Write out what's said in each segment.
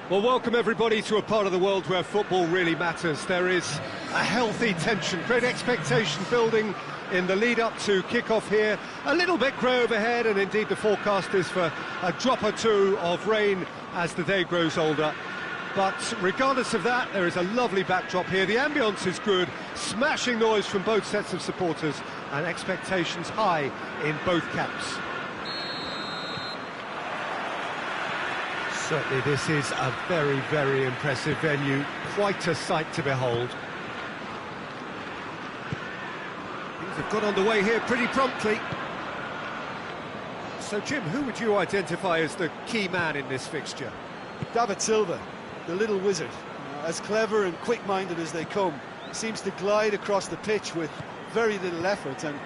Well, welcome everybody to a part of the world where football really matters. There is a healthy tension, great expectation building in the lead-up to kick-off here. A little bit grey overhead, and indeed the forecast is for a drop or two of rain as the day grows older. But regardless of that, there is a lovely backdrop here. The ambience is good, smashing noise from both sets of supporters, and expectations high in both camps. Certainly this is a very, very impressive venue, quite a sight to behold. Things have got underway here pretty promptly. So Jim, who would you identify as the key man in this fixture? David Silva, the little wizard. As clever and quick-minded as they come, seems to glide across the pitch with very little effort, and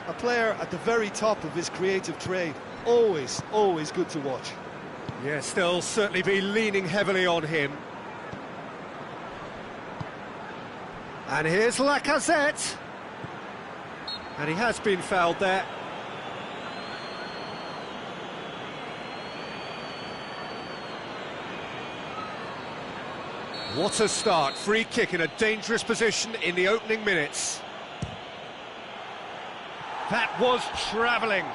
a player at the very top of his creative trade. Always good to watch. Yes, they'll certainly be leaning heavily on him. And here's Lacazette. And he has been fouled there. What a start. Free kick in a dangerous position in the opening minutes. That was travelling.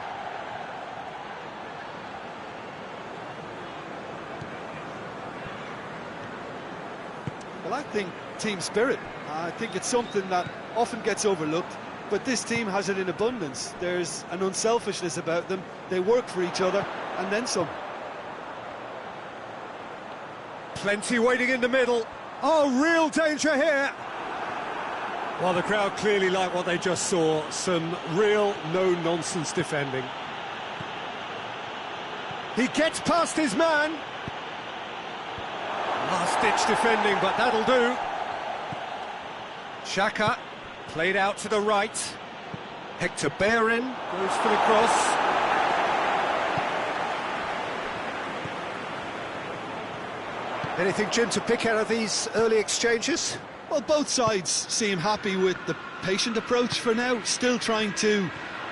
Well, I think team spirit. I think it's something that often gets overlooked, but this team has it in abundance. There's an unselfishness about them. They work for each other, and then some. Plenty waiting in the middle. Oh, real danger here. Well, the crowd clearly like what they just saw. Some real no-nonsense defending. He gets past his man. Last-ditch defending, but that'll do. Xhaka played out to the right. Hector Bellerin goes for the cross. Anything, Jim, to pick out of these early exchanges? Well, both sides seem happy with the patient approach for now, still trying to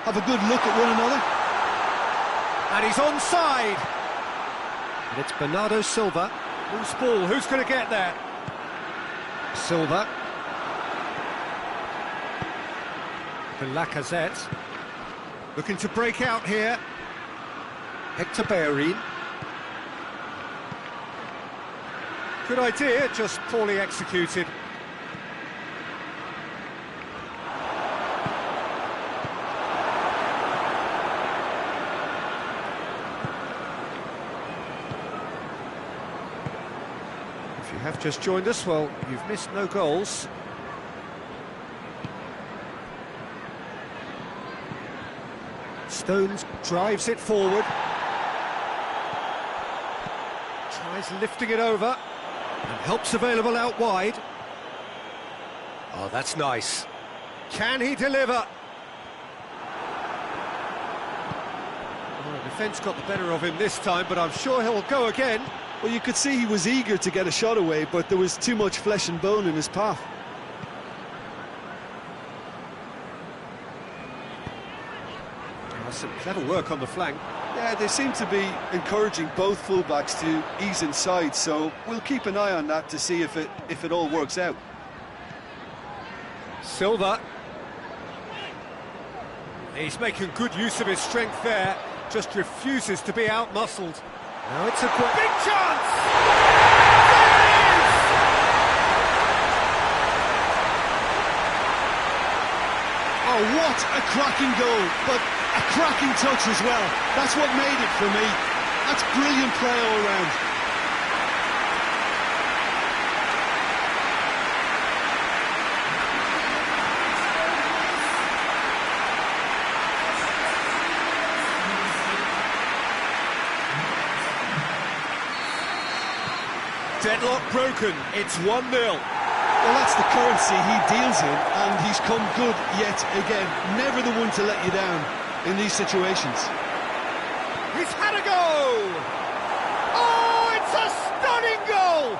have a good look at one another. And he's onside. And it's Bernardo Silva. Loose ball, who's going to get there? Silva. For Lacazette. Looking to break out here. Hector Bellerin. Good idea, just poorly executed. If you have just joined us, well, you've missed no goals. Stones drives it forward. Tries lifting it over. And help's available out wide. Oh, that's nice. Can he deliver? Well, the defence got the better of him this time, but I'm sure he'll go again. Well, you could see he was eager to get a shot away, but there was too much flesh and bone in his path. Oh, some clever work on the flank. Yeah, they seem to be encouraging both fullbacks to ease inside, so we'll keep an eye on that to see if it all works out. Silva. He's making good use of his strength there, just refuses to be out-muscled. Now it's a big chance! There it is! Oh, what a cracking goal, but a cracking touch as well. That's what made it for me. That's brilliant play all round. Deadlock broken, it's 1-0. Well, that's the currency he deals in, and he's come good yet again. Never the one to let you down in these situations. He's had a go! Oh, it's a stunning goal!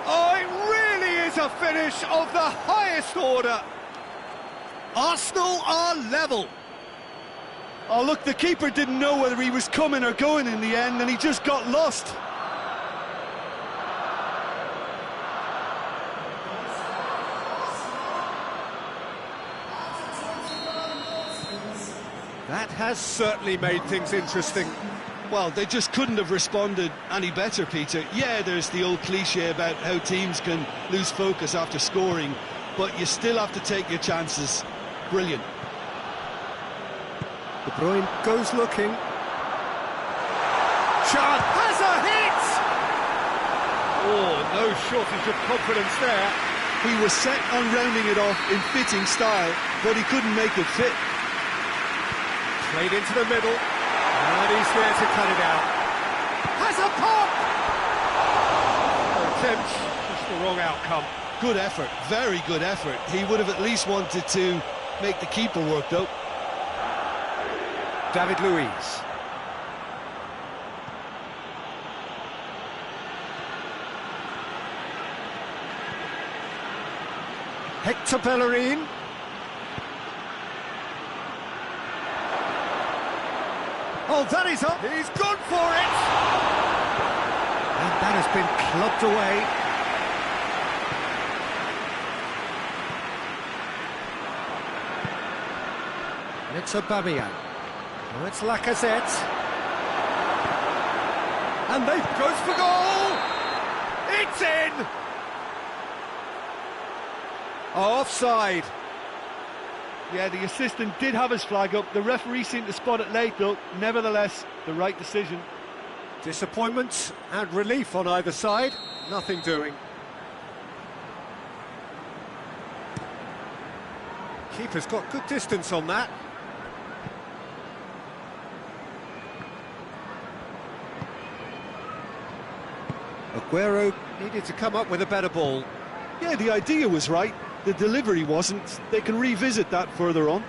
Oh, it really is a finish of the highest order. Arsenal are level. Oh, look, the keeper didn't know whether he was coming or going in the end, and he just got lost. That has certainly made things interesting. Well, they just couldn't have responded any better, Peter. Yeah, there's the old cliche about how teams can lose focus after scoring, but you still have to take your chances. Brilliant. De Bruyne goes looking. Shot has a hit! Oh, no shortage of confidence there. He was set on rounding it off in fitting style, but he couldn't make it fit. Played into the middle, and he's there to cut it out. Has a pop! Attempt, just the wrong outcome. Good effort, very good effort. He would have at least wanted to make the keeper work, though. David Luiz. Hector Bellerin. Oh, that is up. He's gone for it. And that has been clubbed away. And it's Aubameyang. Oh, it's Lacazette. And they goes for goal. It's in. Oh, offside. Yeah, the assistant did have his flag up. The referee seemed to spot it late, though. Nevertheless, the right decision. Disappointment and relief on either side. Nothing doing. Keeper's got good distance on that. Aguero needed to come up with a better ball. Yeah, the idea was right. The delivery wasn't. They can revisit that further on.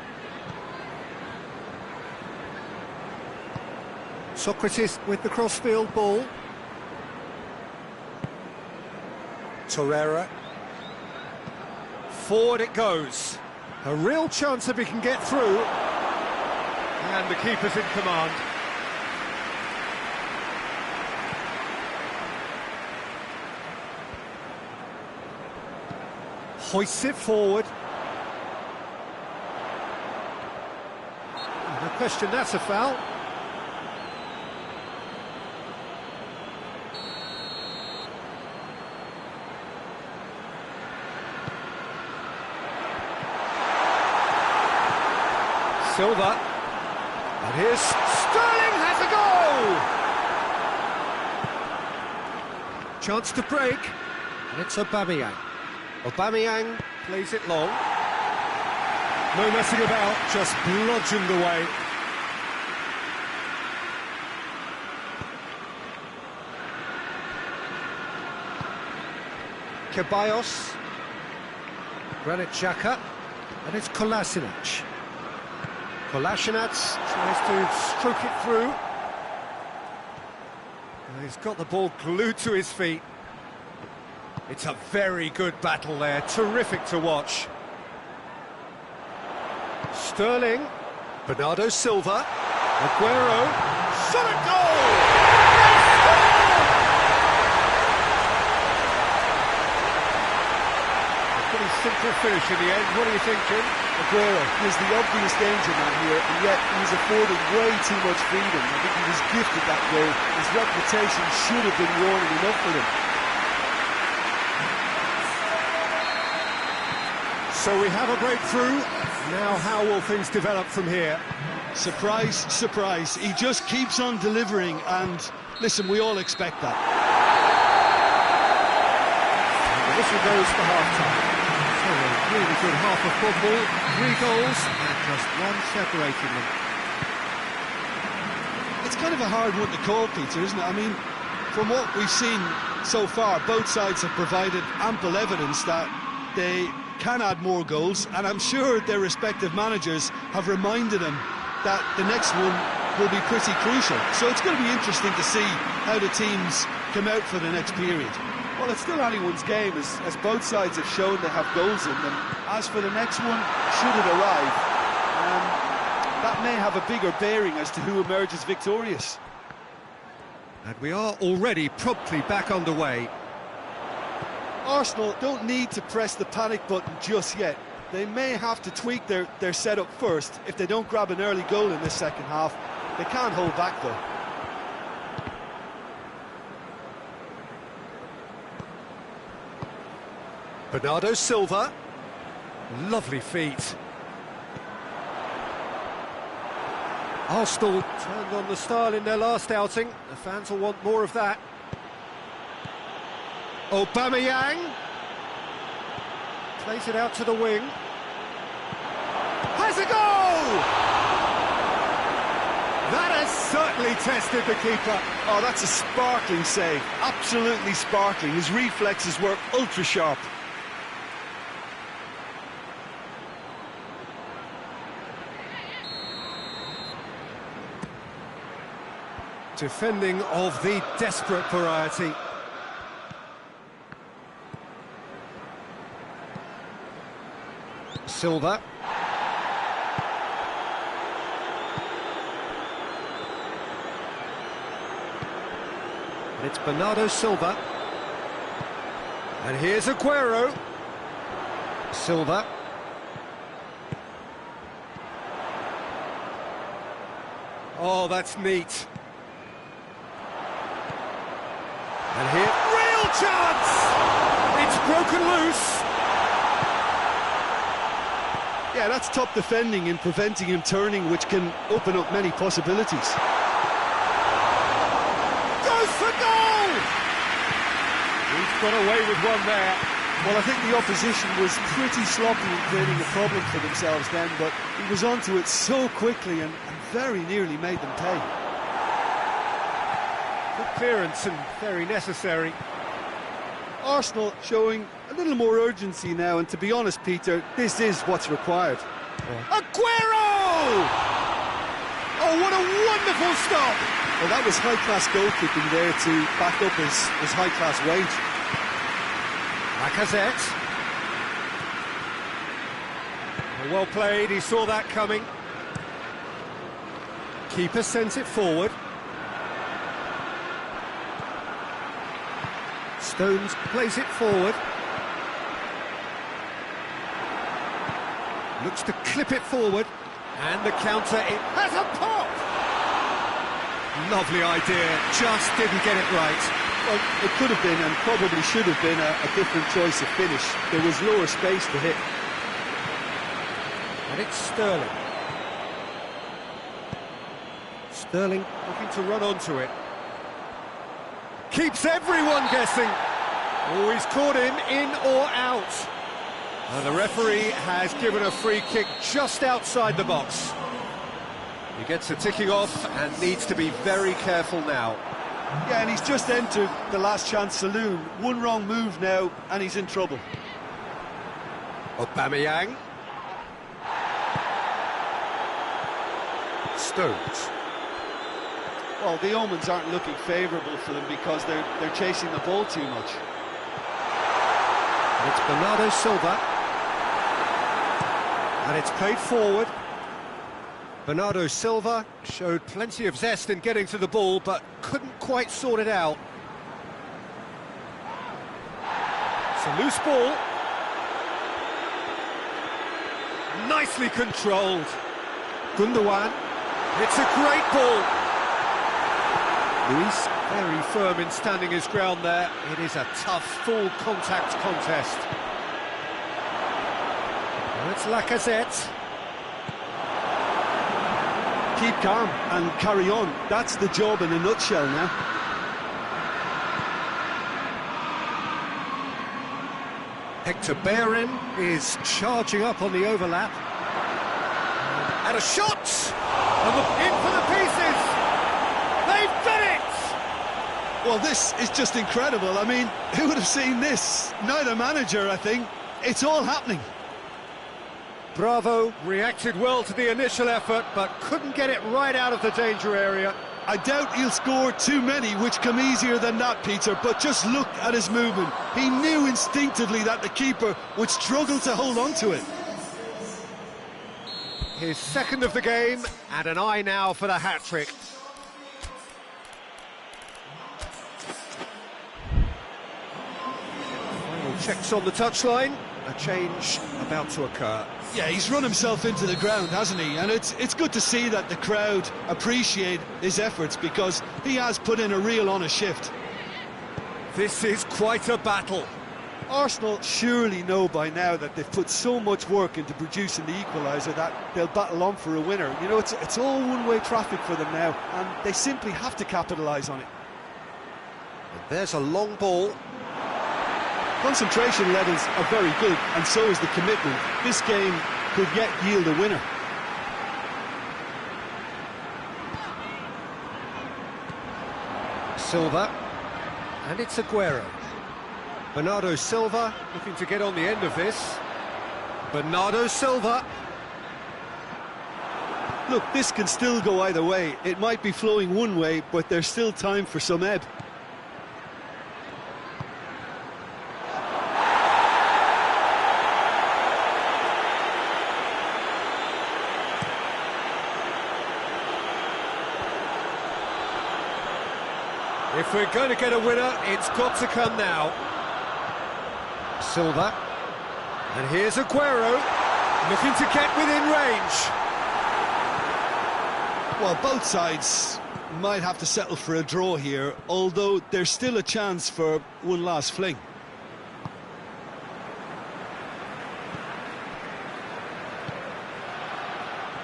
Socrates with the crossfield ball. Torreira. Forward it goes. A real chance if he can get through. And the keeper's in command. Hoists it forward. No question, that's a foul. Silva. And here's Sterling has a goal! Chance to break. And it's Aubameyang. Aubameyang plays it long. No messing about, just bludgeoned away. Ceballos. Granit Xhaka. And it's Kolasinac. Kolasinac tries to stroke it through. And he's got the ball glued to his feet. It's a very good battle there, terrific to watch. Sterling, Bernardo Silva, Aguero, solid goal! A pretty simple finish in the end, what do you think, Jim? Aguero is the obvious danger man here, and yet he's afforded way too much freedom. I think he was gifted that goal. His reputation should have been warning enough for him. So we have a breakthrough. Now how will things develop from here? Surprise, surprise. He just keeps on delivering, and listen, we all expect that. And the whistle goes for half-time. So a really good half of football, 3 goals and just one separating them. It's kind of a hard one to call, Peter, isn't it? I mean, from what we've seen so far, both sides have provided ample evidence that they can add more goals, and I'm sure their respective managers have reminded them that the next one will be pretty crucial. So it's going to be interesting to see how the teams come out for the next period. Well, it's still anyone's game, as both sides have shown they have goals in them. As for the next one, should it arrive, that may have a bigger bearing as to who emerges victorious. And we are already promptly back underway. Arsenal don't need to press the panic button just yet. They may have to tweak their setup first. If they don't grab an early goal in this second half, they can't hold back though. Bernardo Silva, lovely feet. Arsenal turned on the style in their last outing. The fans will want more of that. Aubameyang plays it out to the wing. Has a goal! That has certainly tested the keeper. Oh, that's a sparkling save. Absolutely sparkling. His reflexes were ultra sharp. Defending of the desperate variety. Silva. And it's Bernardo Silva. And here's Aguero. Silva. Oh, that's neat. And here, real chance! It's broken loose. Yeah, that's top defending and preventing him turning, which can open up many possibilities. Goes for goal! He's got away with one there. Well, I think the opposition was pretty sloppy in creating a problem for themselves then, but he was onto it so quickly and very nearly made them pay. Good clearance and very necessary. Arsenal showing a little more urgency now, and to be honest, Peter, this is what's required. Aguero! Oh, what a wonderful stop! Well, that was high-class goalkeeping there to back up his high-class wage. Lacazette. Well played, he saw that coming. Keeper sent it forward. Stones plays it forward. Looks to clip it forward. And the counter, it has a pop! Lovely idea, just didn't get it right. Well, it could have been and probably should have been a different choice of finish. There was lower space to hit. And it's Sterling. Sterling looking to run onto it. Keeps everyone guessing. Oh, he's caught him in or out. And the referee has given a free kick just outside the box. He gets a ticking off and needs to be very careful now. Yeah, and he's just entered the last chance saloon. One wrong move now, and he's in trouble. Aubameyang. Stones. Well, the omens aren't looking favourable for them because they're chasing the ball too much. And it's Bernardo Silva. And it's played forward. Bernardo Silva showed plenty of zest in getting to the ball, but couldn't quite sort it out. It's a loose ball. Nicely controlled. Gundogan. It's a great ball. Luis, very firm in standing his ground there. It is a tough, full contact contest. Now it's Lacazette. Keep calm and carry on. That's the job in a nutshell now. Hector Bellerin is charging up on the overlap. And a shot! And in for the pieces! They've done it! Well, this is just incredible. I mean, who would have seen this? Neither manager, I think. It's all happening. Bravo reacted well to the initial effort, but couldn't get it right out of the danger area. I doubt he'll score too many, which come easier than that, Peter, but just look at his movement. He knew instinctively that the keeper would struggle to hold on to it. His second of the game, and an eye now for the hat-trick. Final checks on the touchline. a change about to occur. Yeah, he's run himself into the ground, hasn't he? And it's good to see that the crowd appreciate his efforts, because he has put in a real honest shift. This is quite a battle. Arsenal surely know by now that they've put so much work into producing the equaliser that they'll battle on for a winner. You know, it's all one-way traffic for them now, and they simply have to capitalise on it. And there's a long ball. Concentration levels are very good, and so is the commitment. This game could yet yield a winner. Silva, and it's Aguero. Bernardo Silva looking to get on the end of this. Bernardo Silva. Look, this can still go either way. It might be flowing one way, but there's still time for some ebb. If we're going to get a winner, it's got to come now. Silva. And here's Aguero, looking to get within range. Well, both sides might have to settle for a draw here, although there's still a chance for one last fling.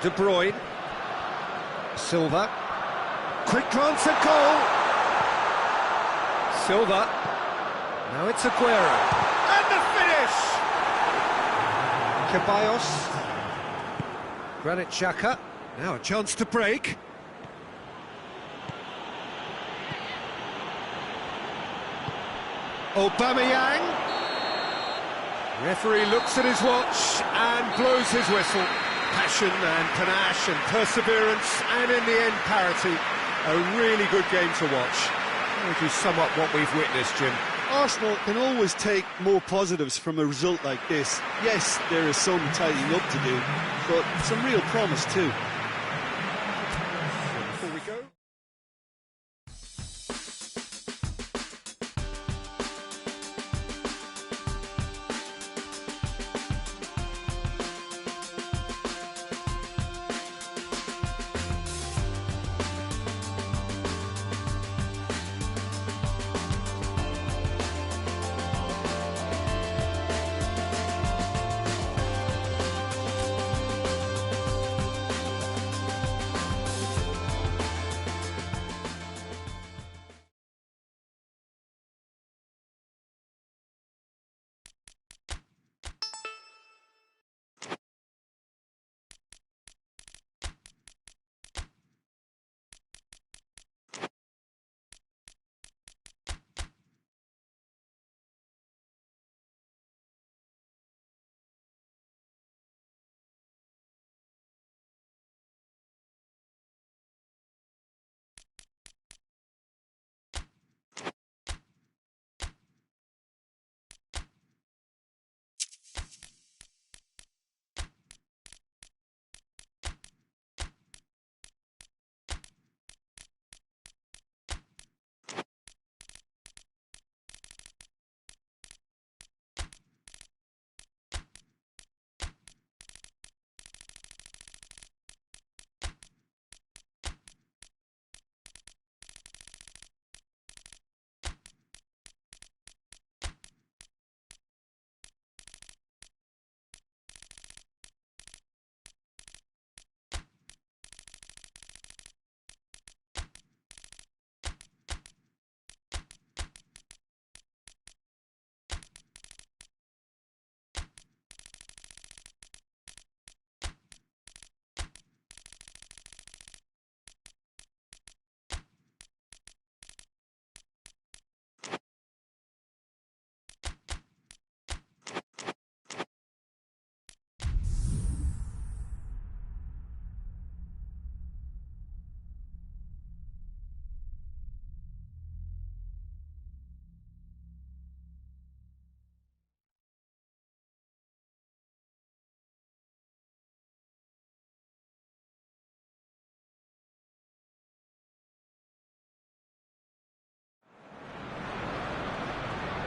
De Bruyne. Silva. Quick glance at goal. Silva. Now it's Aguero. And the finish! Ceballos. Granit Xhaka. Now a chance to break. Aubameyang. Referee looks at his watch and blows his whistle. Passion and panache and perseverance, and in the end parity. A really good game to watch. How would you sum up what we've witnessed, Jim? Arsenal can always take more positives from a result like this. Yes, there is some tidying up to do, but some real promise too. Before we go...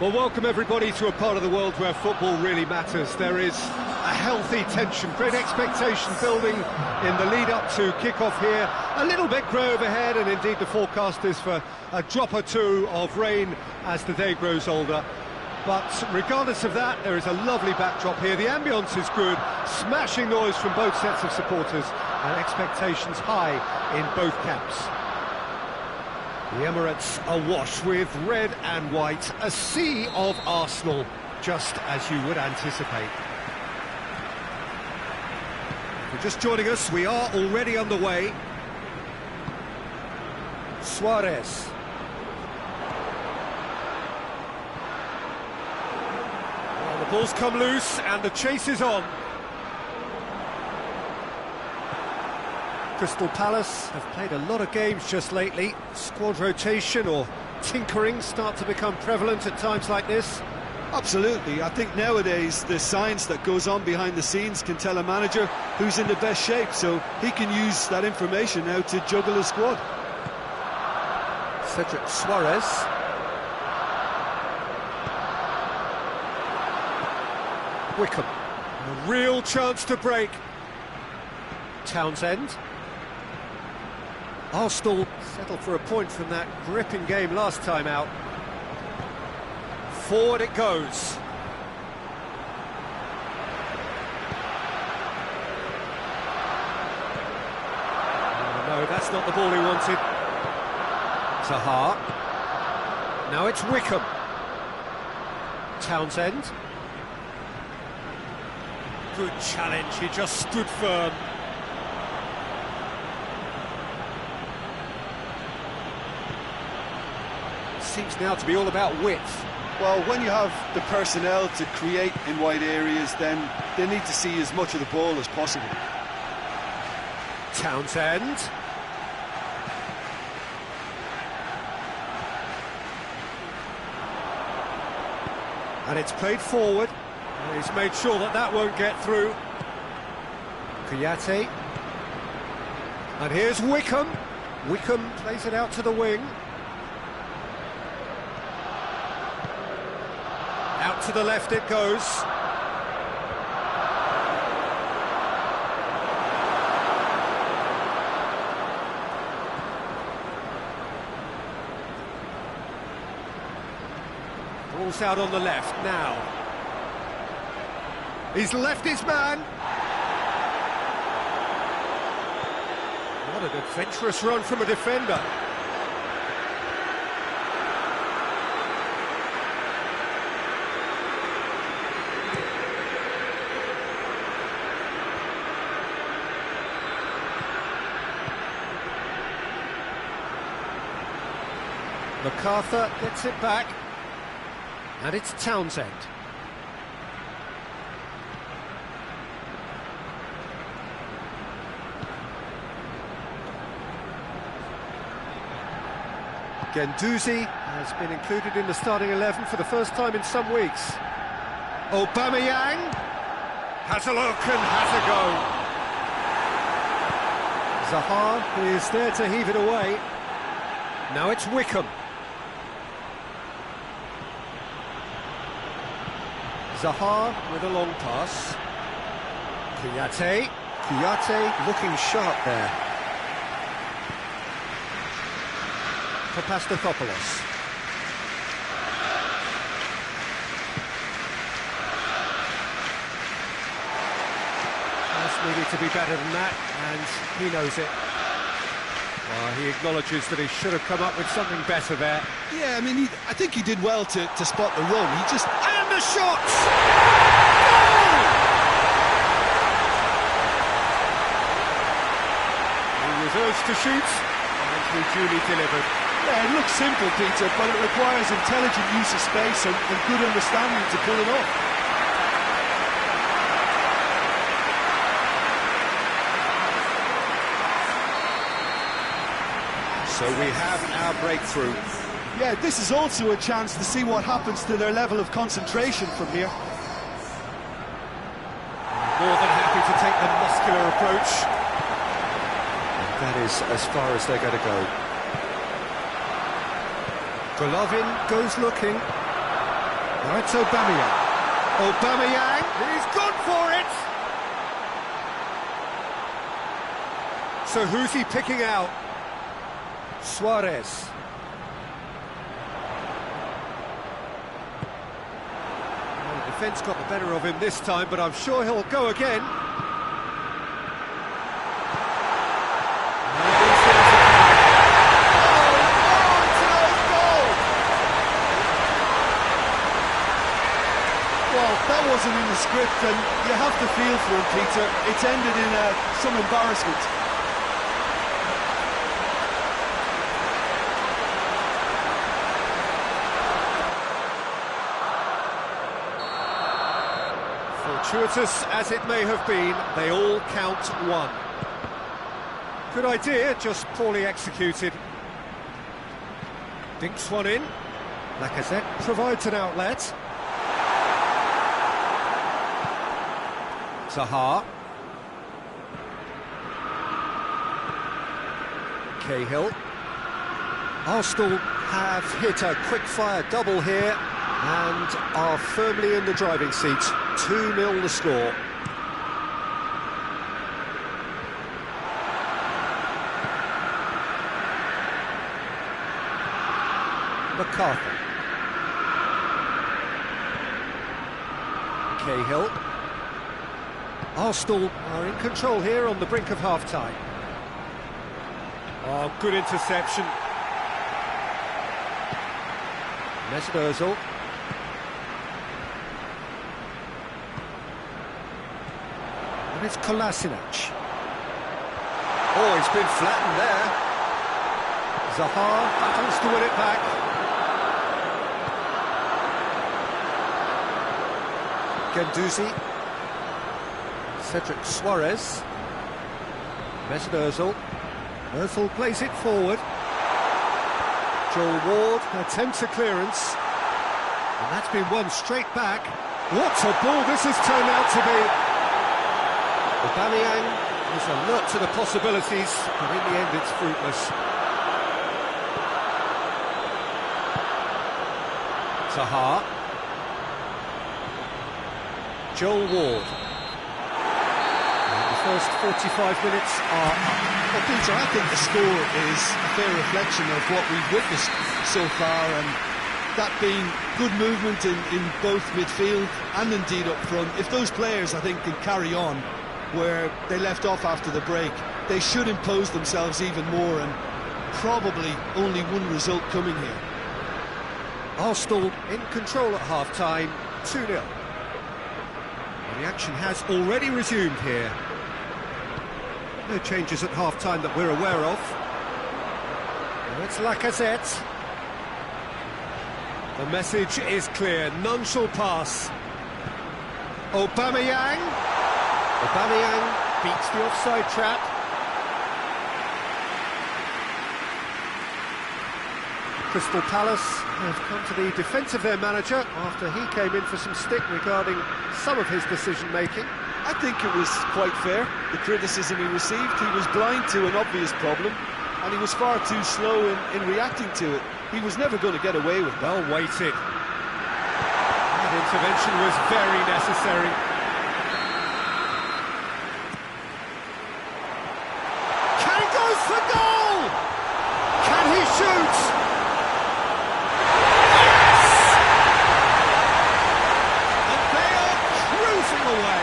Well, welcome everybody to a part of the world where football really matters. There is a healthy tension, great expectation building in the lead-up to kick-off here. A little bit grey overhead, and indeed the forecast is for a drop or two of rain as the day grows older. But regardless of that, there is a lovely backdrop here. The ambience is good, smashing noise from both sets of supporters, and expectations high in both camps. The Emirates awash with red and white, a sea of Arsenal, just as you would anticipate. If you're just joining us, we are already underway. Suarez. Well, the ball's come loose and the chase is on. Crystal Palace have played a lot of games just lately. Squad rotation or tinkering start to become prevalent at times like this. Absolutely. I think nowadays the science that goes on behind the scenes can tell a manager who's in the best shape, so he can use that information now to juggle his squad. Cedric Suarez. Wickham. A real chance to break. Townsend. Arsenal settled for a point from that gripping game last time out. Forward it goes. Oh, no, that's not the ball he wanted. Zaha. Now it's Wickham. Townsend. Good challenge, he just stood firm. Seems now to be all about width. Well, when you have the personnel to create in wide areas, then they need to see as much of the ball as possible. Townsend. And it's played forward. And he's made sure that that won't get through. Kouyaté. And here's Wickham. Wickham plays it out to the wing. Out to the left it goes. Ball's out on the left now. He's left his man. What an adventurous run from a defender. MacArthur gets it back, and it's Townsend. Guendouzi has been included in the starting 11 for the first time in some weeks. Aubameyang has a look and has a go. Zaha is there to heave it away. Now it's Wickham. Zaha with a long pass. Kouyaté. Kouyaté looking sharp there. Papastathopoulos. Just needed to be better than that, and he knows it. He acknowledges that he should have come up with something better there. Yeah, I mean, I think he did well to spot the run. He just... And the shot! He was urged to shoot, and he duly delivered. Yeah, it looks simple, Peter, but it requires intelligent use of space and good understanding to pull it off. So we have our breakthrough. Yeah, this is also a chance to see what happens to their level of concentration from here. More than happy to take the muscular approach. And that is as far as they're going to go. Golovin goes looking. Now it's Aubameyang. Aubameyang, he's gone for it! So who's he picking out? Suarez. Well, the defence got the better of him this time, but I'm sure he'll go again. Well, that wasn't in the script, and you have to feel for him, Peter. It's ended in some embarrassment. Fortuitous as it may have been, they all count one. Good idea, just poorly executed. Dinks one in. Lacazette provides an outlet. Zaha. Cahill. Arsenal have hit a quick-fire double here and are firmly in the driving seat. 2-0 the score. McCarthy. Cahill. Arsenal are in control here on the brink of half-time. Oh, good interception. Mesut Ozil. And it's Kolasinac. Oh, he's been flattened there. Zaha battles to win it back. Guendouzi. Cedric Suarez. Mesut Ozil. Ozil plays it forward. Joel Ward attempts a clearance. And that's been won straight back. What a ball this has turned out to be. Aubameyang is alert to the possibilities, but in the end it's fruitless. Zaha. Joel Ward. And the first 45 minutes are up. Well, Peter, I think the score is a fair reflection of what we've witnessed so far, and that being good movement in both midfield and indeed up front. If those players, I think, can carry on where they left off after the break, they should impose themselves even more, and probably only one result coming here. Arsenal in control at half-time, 2-0. And the action has already resumed here. No changes at half-time that we're aware of. Now it's Lacazette. The message is clear, none shall pass. Aubameyang. Aubameyang beats the offside trap. Crystal Palace have come to the defence of their manager after he came in for some stick regarding some of his decision-making. I think it was quite fair, the criticism he received. He was blind to an obvious problem, and he was far too slow in reacting to it. He was never going to get away with it. Well weighted. That intervention was very necessary. Kane goes for goal! Can he shoot? Yes! And they are cruising away.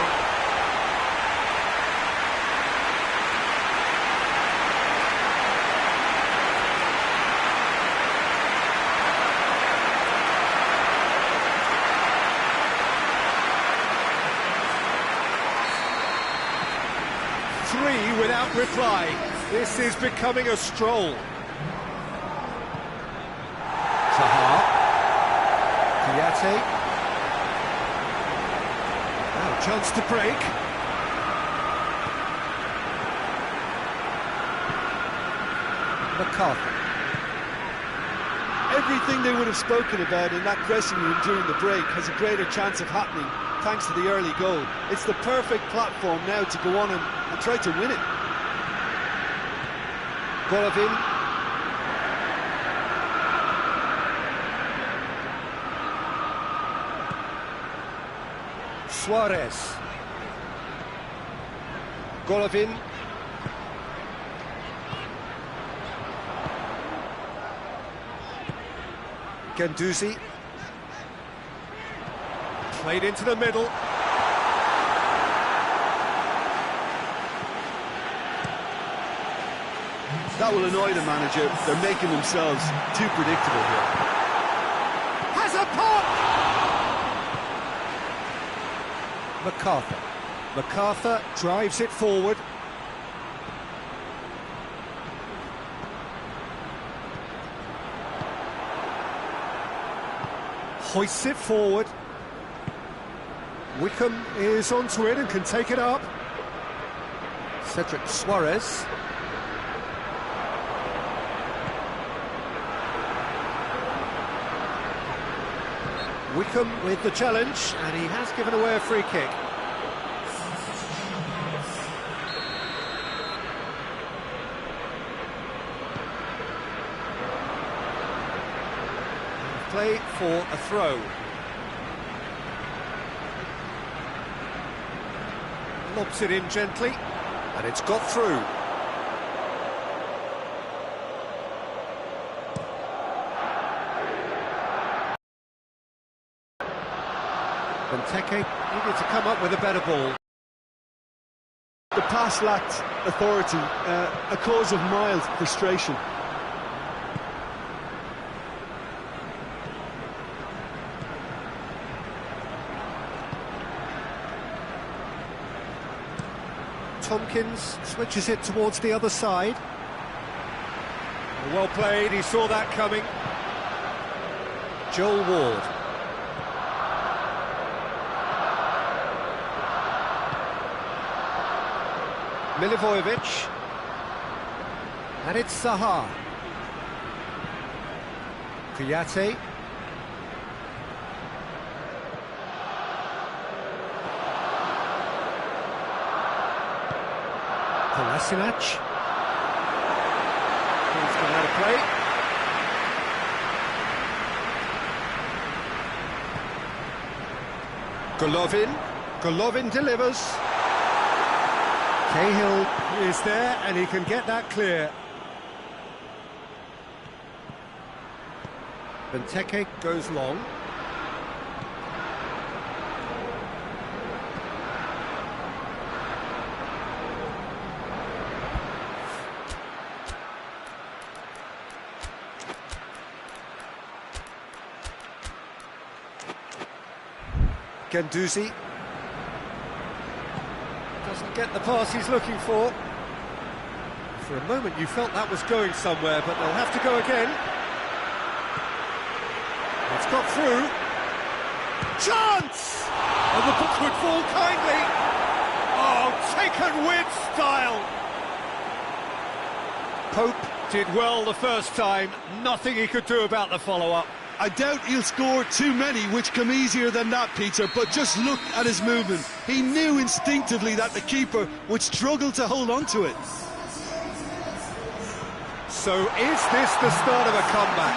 Three without reply. This is becoming a stroll. Zaha. Kouyaté. Now a chance to break. McCarthy. Everything they would have spoken about in that dressing room during the break has a greater chance of happening thanks to the early goal. It's the perfect platform now to go on and try to win it. Golovin. Suarez. Golovin. Guendouzi. Played into the middle. That will annoy the manager. They're making themselves too predictable here. Has a pop! MacArthur. MacArthur drives it forward. Hoists it forward. Wickham is onto it and can take it up. Cedric Suarez. Wickham with the challenge, and he has given away a free kick. Play for a throw. Lobs it in gently, and it's got through. Benteke needed to come up with a better ball. The pass lacked authority, a cause of mild frustration. Tompkins switches it towards the other side. Well played, he saw that coming. Joel Ward. Milivojevic. And it's Zaha. Kouyaté. Kolasinac. He's gone out of play. Golovin. Golovin delivers. Cahill is there, and he can get that clear. Benteke goes long. Guendouzi. Doesn't get the pass he's looking for. For a moment you felt that was going somewhere, but they'll have to go again. It's got through. Chance! And the book would fall kindly. Oh, taken with style. Pope did well the first time. Nothing he could do about the follow-up. I doubt he'll score too many which come easier than that, Peter, but just look at his movement. He knew instinctively that the keeper would struggle to hold on to it. So is this the start of a comeback?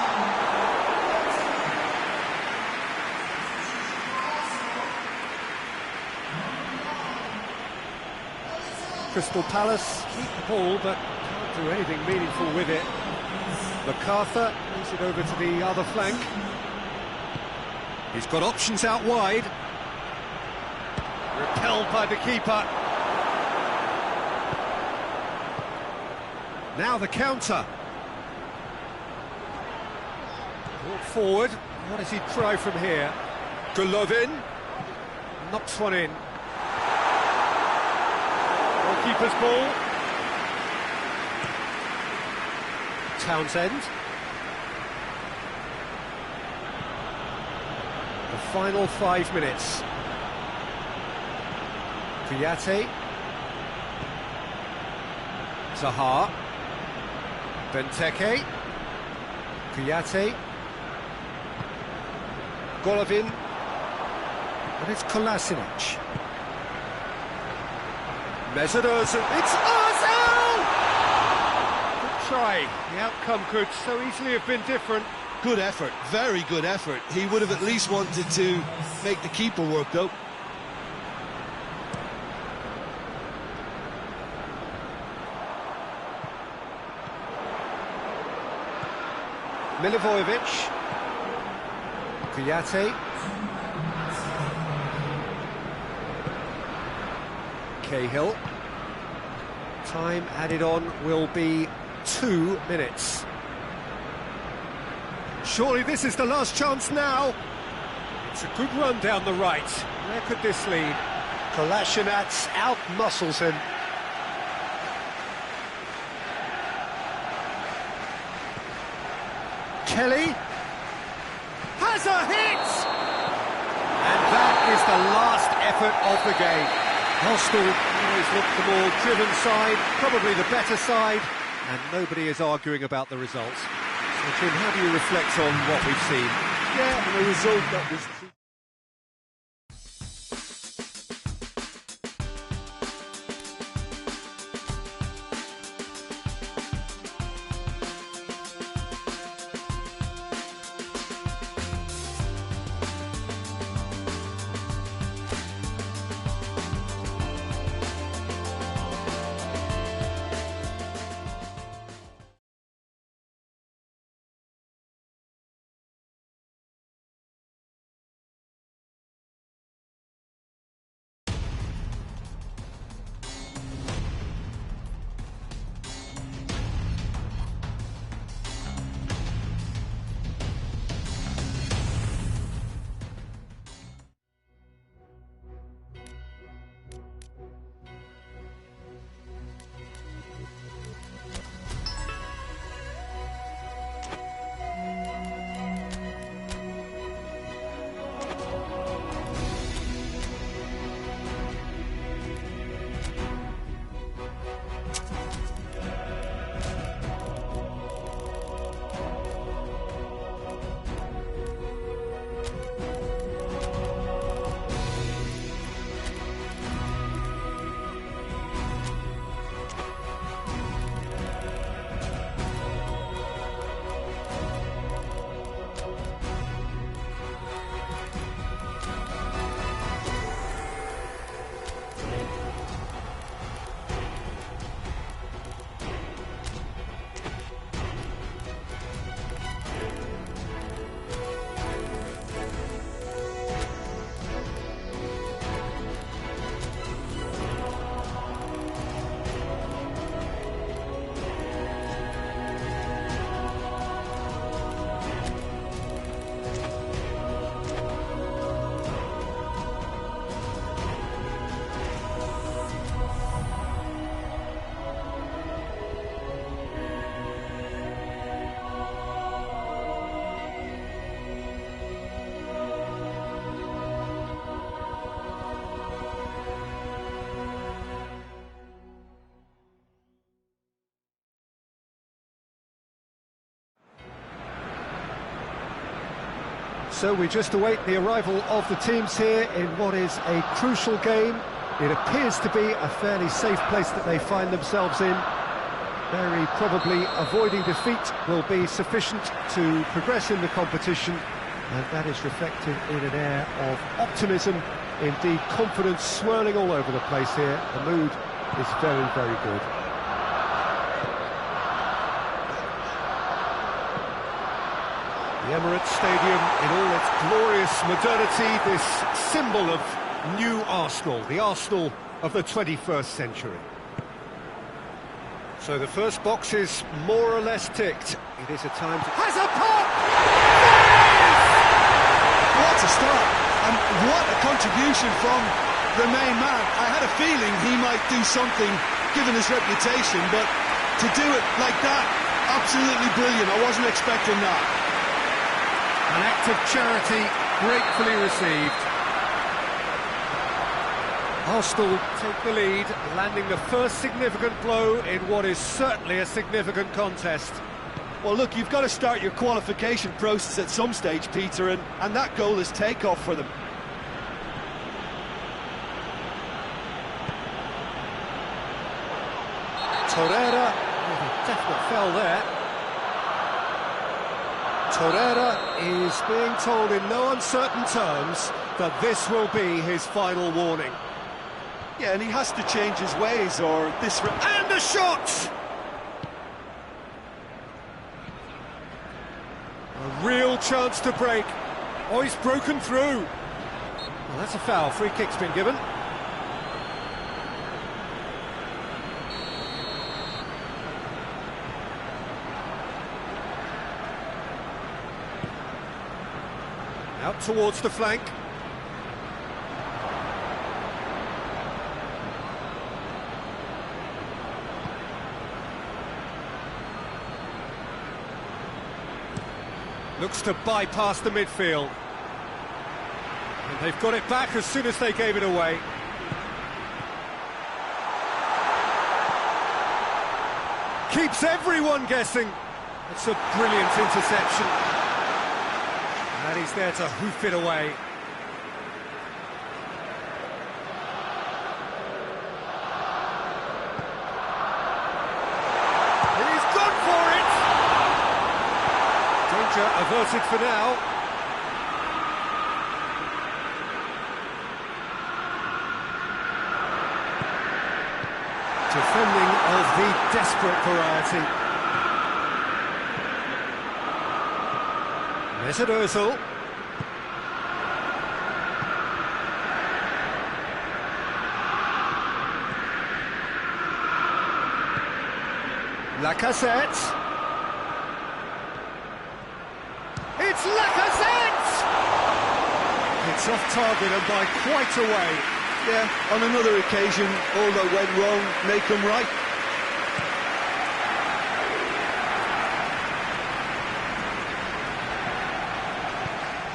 Crystal Palace keep the ball but can't do anything meaningful with it. MacArthur moves it over to the other flank. He's got options out wide. Repelled by the keeper. Now the counter. Brought forward. What does he try from here? Golovin knocks one in. Goalkeeper's ball. Townsend. The final 5 minutes. Kouyaté. Zaha. Benteke. Kouyaté. Golovin. And it's Kolasinac. Mesut Ozil. It's Ozil! Good try. The outcome could so easily have been different. Good effort, very good effort. He would have at least wanted to make the keeper work, though. Milivojevic. Kouyaté. Cahill. Time added on will be 2 minutes. Surely this is the last chance now. It's a good run down the right. Where could this lead? Kolasinac out-muscles him. Kelly has a hit! And that is the last effort of the game. Hostile always looked the more driven side, probably the better side, and nobody is arguing about the results. So, Jim, how do you reflect on what we've seen? Yeah, and a result that was... So we just await the arrival of the teams here in what is a crucial game. It appears to be a fairly safe place that they find themselves in. Very probably avoiding defeat will be sufficient to progress in the competition, and that is reflected in an air of optimism, indeed confidence swirling all over the place here. The mood is very, very good. The Emirates Stadium in all its glorious modernity, this symbol of new Arsenal, the Arsenal of the 21st century. So the first box is more or less ticked. It is a time to... Has a pop! What a start, and what a contribution from the main man. I had a feeling he might do something, given his reputation, but to do it like that, absolutely brilliant. I wasn't expecting that. An act of charity gratefully received. Arsenal take the lead, landing the first significant blow in what is certainly a significant contest. Well, look, you've got to start your qualification process at some stage, Peter, and that goal is takeoff for them. Torreira, a definite foul there. Torreira is being told in no uncertain terms that this will be his final warning. Yeah, and he has to change his ways, or this... And a shot! Real chance to break. Oh, he's broken through. Well, that's a foul. Free kick's been given. Out towards the flank. Looks to bypass the midfield. And they've got it back as soon as they gave it away. Keeps everyone guessing. It's a brilliant interception. And he's there to hoof it away. He's gone for it! Danger averted for now. Defending of the desperate variety. Mesut Ozil. Lacazette. It's Lacazette! It's off target and by quite a way. Yeah, on another occasion, all that went wrong, make them right.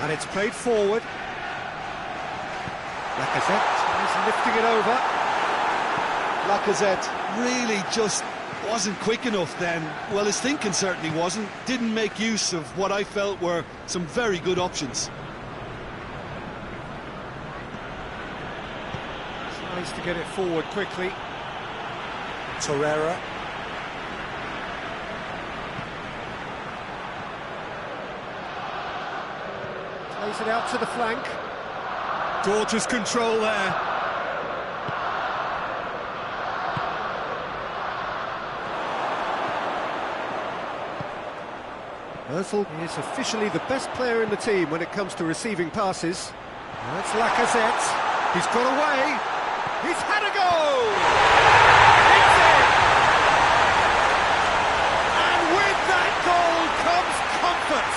And it's played forward. Lacazette is lifting it over. Lacazette really just wasn't quick enough then. Well, his thinking certainly wasn't. Didn't make use of what I felt were some very good options. Tries to get it forward quickly. Torreira. Plays it out to the flank. Gorgeous control there. Ozil is officially the best player in the team when it comes to receiving passes. That's Lacazette. He's got away. He's had a go! It's in! And with that goal comes comfort.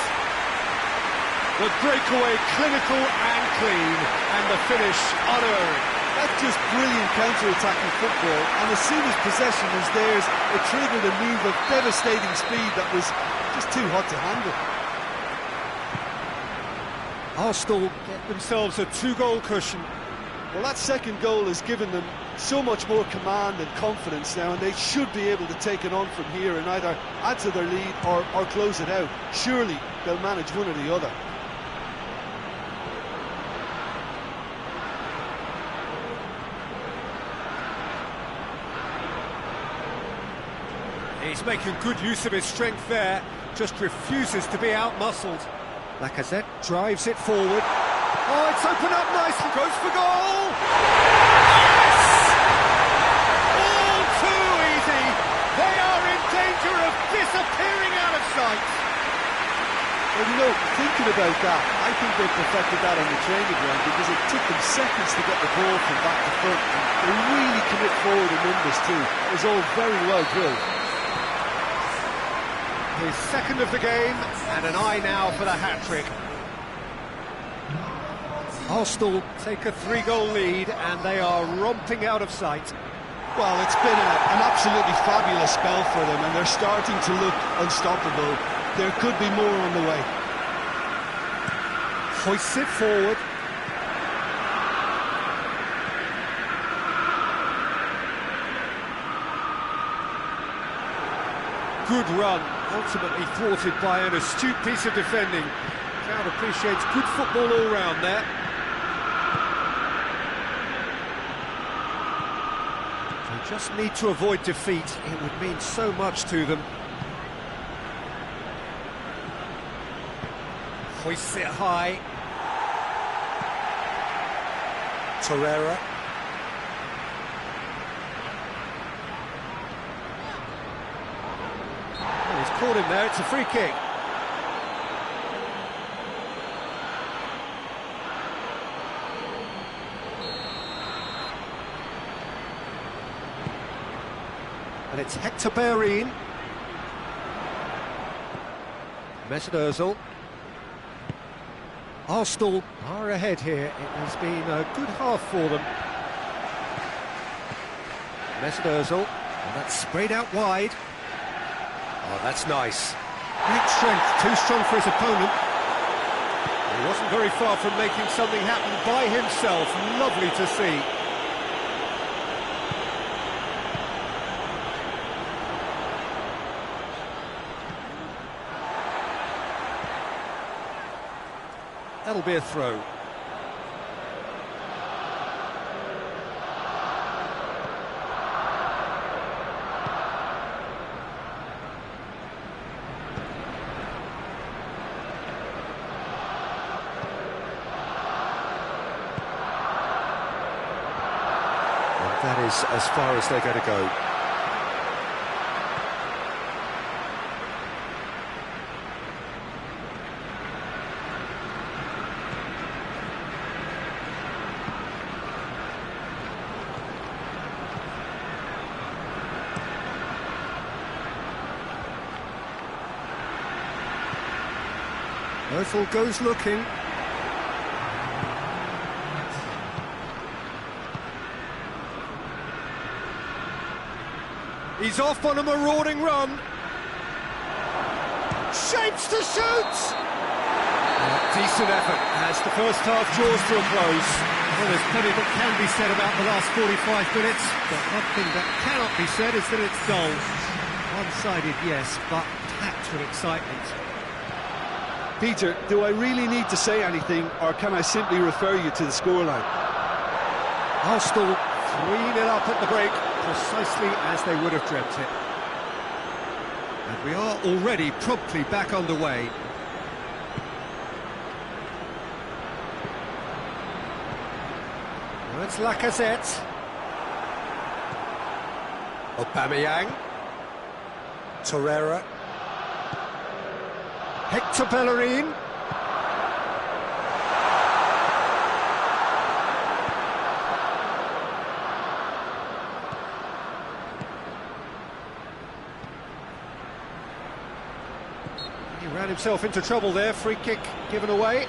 The breakaway clinical and clean, and the finish unerring. That's just brilliant counter-attacking football, and as soon as possession was theirs, it triggered a move of devastating speed that was just too hot to handle. Arsenal get themselves a 2-goal cushion. Well, that second goal has given them so much more command and confidence now, and they should be able to take it on from here and either add to their lead or close it out. Surely they'll manage one or the other. He's making good use of his strength there, just refuses to be out-muscled. Lacazette drives it forward. Oh, it's opened up nicely, goes for goal! Yes! All too easy! They are in danger of disappearing out of sight! Well, you know, thinking about that, I think they perfected that on the training ground because it took them seconds to get the ball from back to front. And they really commit forward in numbers too. It was all very well drilled. His second of the game, and an eye now for the hat-trick. Arsenal take a 3-goal lead, and they are romping out of sight. Well, it's been an absolutely fabulous spell for them, and they're starting to look unstoppable. There could be more on the way. Hoists it forward. Good run, ultimately thwarted by an astute piece of defending. Crowd appreciates good football all round there. They just need to avoid defeat. It would mean so much to them. Hoists it high. Torreira. He's caught him there, it's a free kick. And it's Hector Bellerin. Mesut Ozil. Arsenal are ahead here. It has been a good half for them. Mesut Ozil, and that's sprayed out wide. Oh, that's nice. Great strength, too strong for his opponent. He wasn't very far from making something happen by himself. Lovely to see. That'll be a throw. And that is as far as they're going to go. Ozil goes looking. He's off on a marauding run. Shapes to shoot! Decent effort as the first half draws to a close. Well, there's plenty that can be said about the last 45 minutes, but one thing that cannot be said is that it's dull. One-sided, yes, but packed with excitement. Peter, do I really need to say anything, or can I simply refer you to the scoreline? Arsenal 3-0 up at the break, precisely as they would have dreamt it. And we are already promptly back underway. Well, it's Lacazette. Aubameyang. Torreira. Hector Bellerin. He ran himself into trouble there, free kick given away.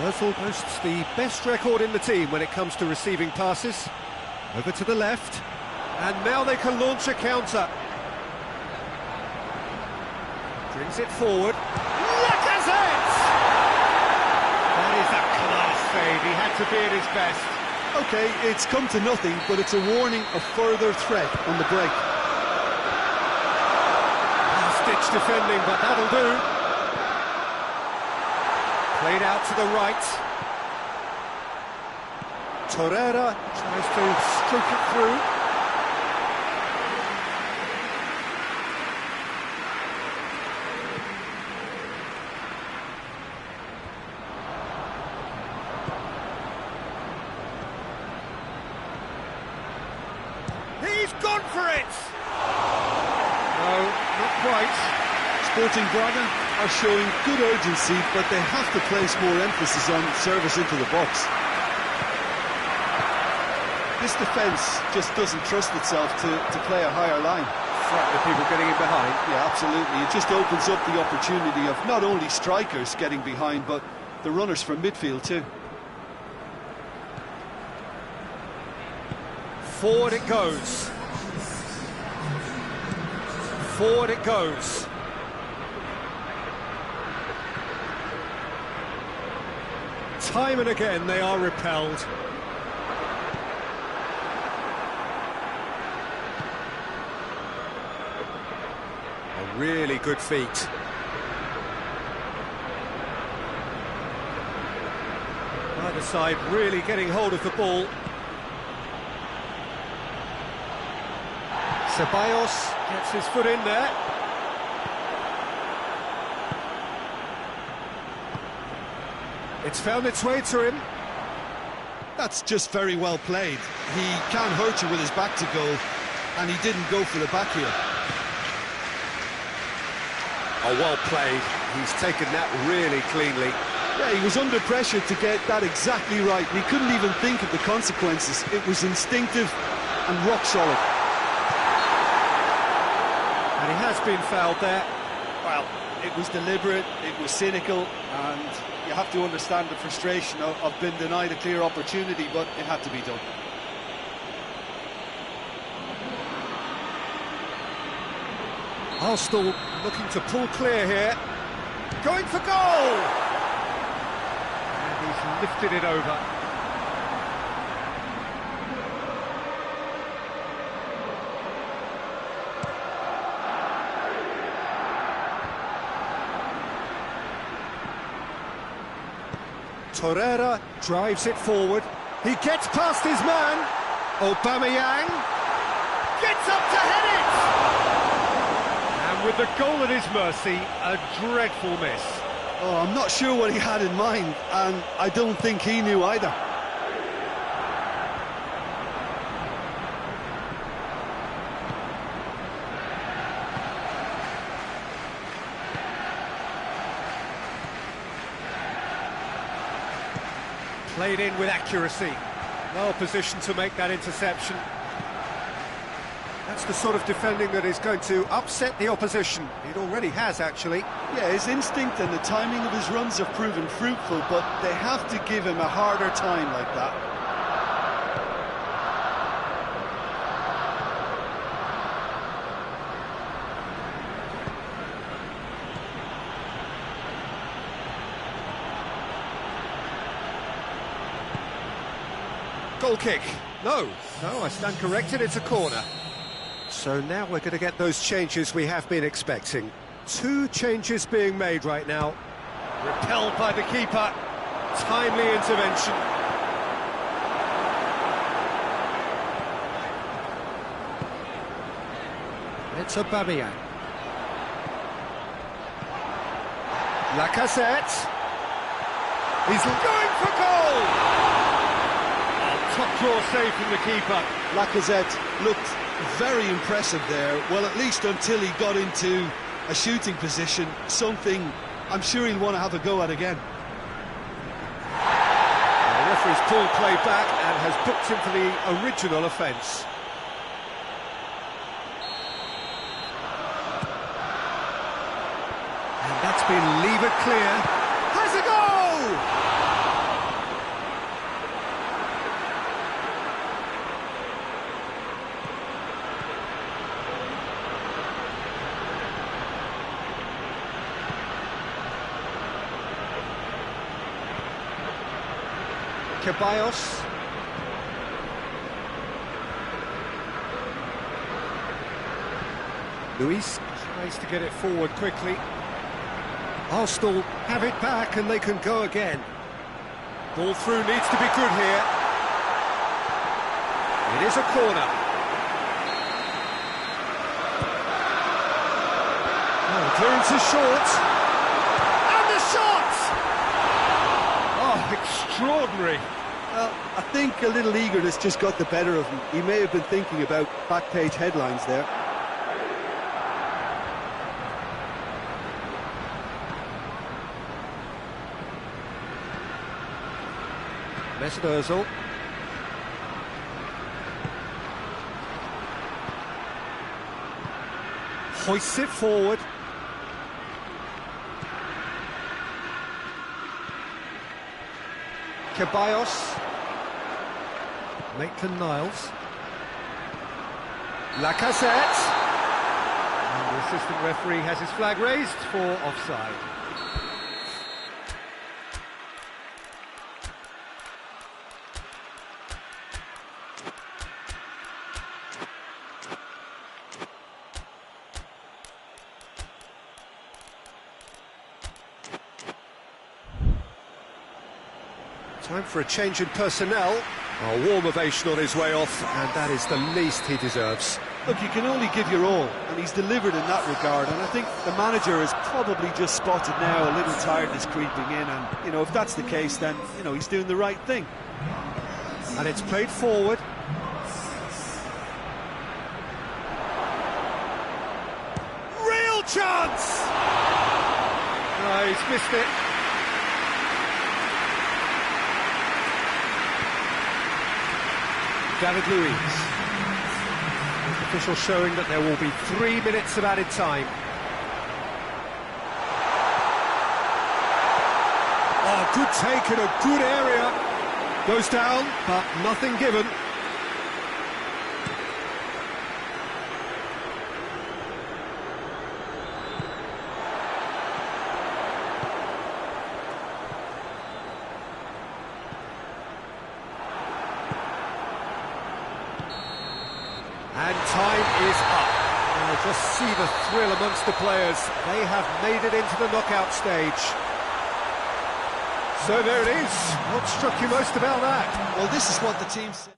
Ozil boasts the best record in the team when it comes to receiving passes. Over to the left, and now they can launch a counter. Brings it forward. Lacazette! That is a class save. He had to be at his best. OK, it's come to nothing, but it's a warning of further threat on the break. Stitch defending, but that'll do. Played out to the right. Torreira tries to stroke it through. He's gone for it! No, not quite. Sporting Braga are showing good urgency, but they have to place more emphasis on service into the box. This defence just doesn't trust itself to play a higher line. Frightened of people getting in behind. Yeah, absolutely. It just opens up the opportunity of not only strikers getting behind, but the runners from midfield too. Forward it goes. Forward it goes. Time and again they are repelled. A really good feat. Either side really getting hold of the ball. Ceballos gets his foot in there. It's found its way to him. That's just very well played. He can hurt you with his back to goal, and he didn't go for the back heel. Oh, well played. He's taken that really cleanly. Yeah, he was under pressure to get that exactly right. He couldn't even think of the consequences. It was instinctive and rock solid. And he has been fouled there. Well, it was deliberate, it was cynical, and you have to understand the frustration of being denied a clear opportunity, but it had to be done. Arsenal looking to pull clear here. Going for goal! And he's lifted it over. Torreira drives it forward. He gets past his man. Aubameyang gets up to head it! And with the goal at his mercy, a dreadful miss. Oh, I'm not sure what he had in mind, and I don't think he knew either. Played in with accuracy. Well positioned to make that interception. That's the sort of defending that is going to upset the opposition. It already has, actually. Yeah, his instinct and the timing of his runs have proven fruitful, but they have to give him a harder time like that. Goal kick. No, I stand corrected, it's a corner. So now we're going to get those changes we have been expecting. 2 changes being made right now. Repelled by the keeper. Timely intervention. It's Aubameyang. Lacazette. He's going for goal! Top draw save from the keeper. Lacazette looked very impressive there, well, at least until he got into a shooting position, something I'm sure he'll want to have a go at again. The referee's pulled play back and has booked him for the original offence. And that's been levered clear. Has a goal! Ceballos. Luis tries to get it forward quickly. Arsenal have it back and they can go again. Ball through needs to be good here. It is a corner. Oh, clearance is short. And the shot! Oh, extraordinary. Well, I think a little eagerness just got the better of him. He may have been thinking about back page headlines there. Mesut Ozil. Hoists it forward. Ceballos. Maitland-Niles. Lacazette. And the assistant referee has his flag raised for offside. Time for a change in personnel. A warm ovation on his way off, and that is the least he deserves. Look, you can only give your all, and he's delivered in that regard, and I think the manager has probably just spotted now a little tiredness creeping in, and, you know, if that's the case, then, you know, he's doing the right thing. And it's played forward. Real chance! No, he's missed it. David Luiz. The official showing that there will be 3 minutes of added time. Oh, good take in a good area. Goes down, but nothing given. And time is up. Just see the thrill amongst the players. They have made it into the knockout stage. So there it is. What struck you most about that? Well, this is what the team said.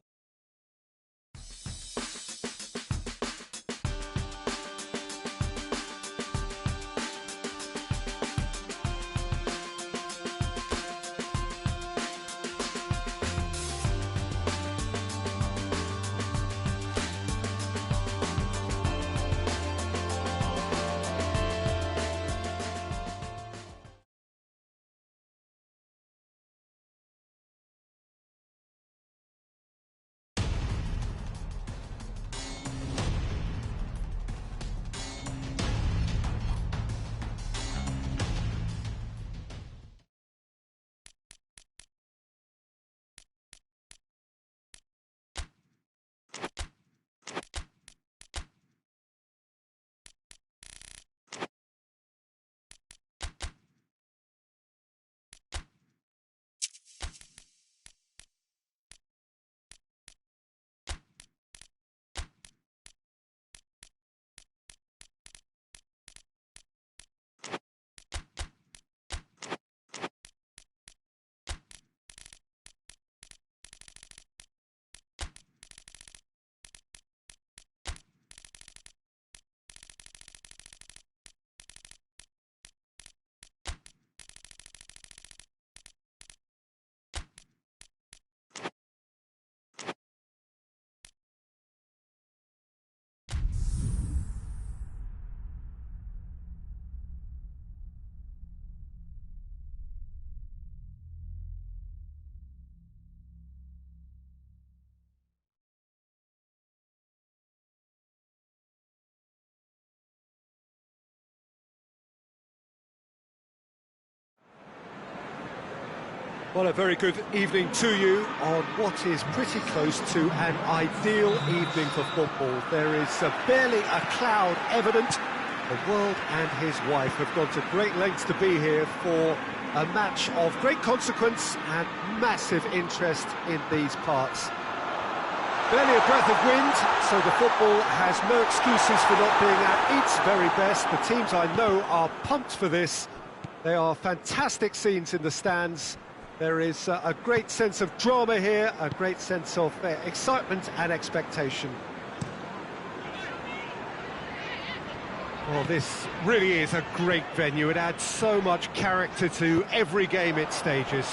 Well, a very good evening to you on what is pretty close to an ideal evening for football. There is barely a cloud evident. The world and his wife have gone to great lengths to be here for a match of great consequence and massive interest in these parts. Barely a breath of wind, so the football has no excuses for not being at its very best. The teams I know are pumped for this. They are fantastic scenes in the stands. There is a great sense of drama here, a great sense of excitement and expectation. Well, this really is a great venue. It adds so much character to every game it stages.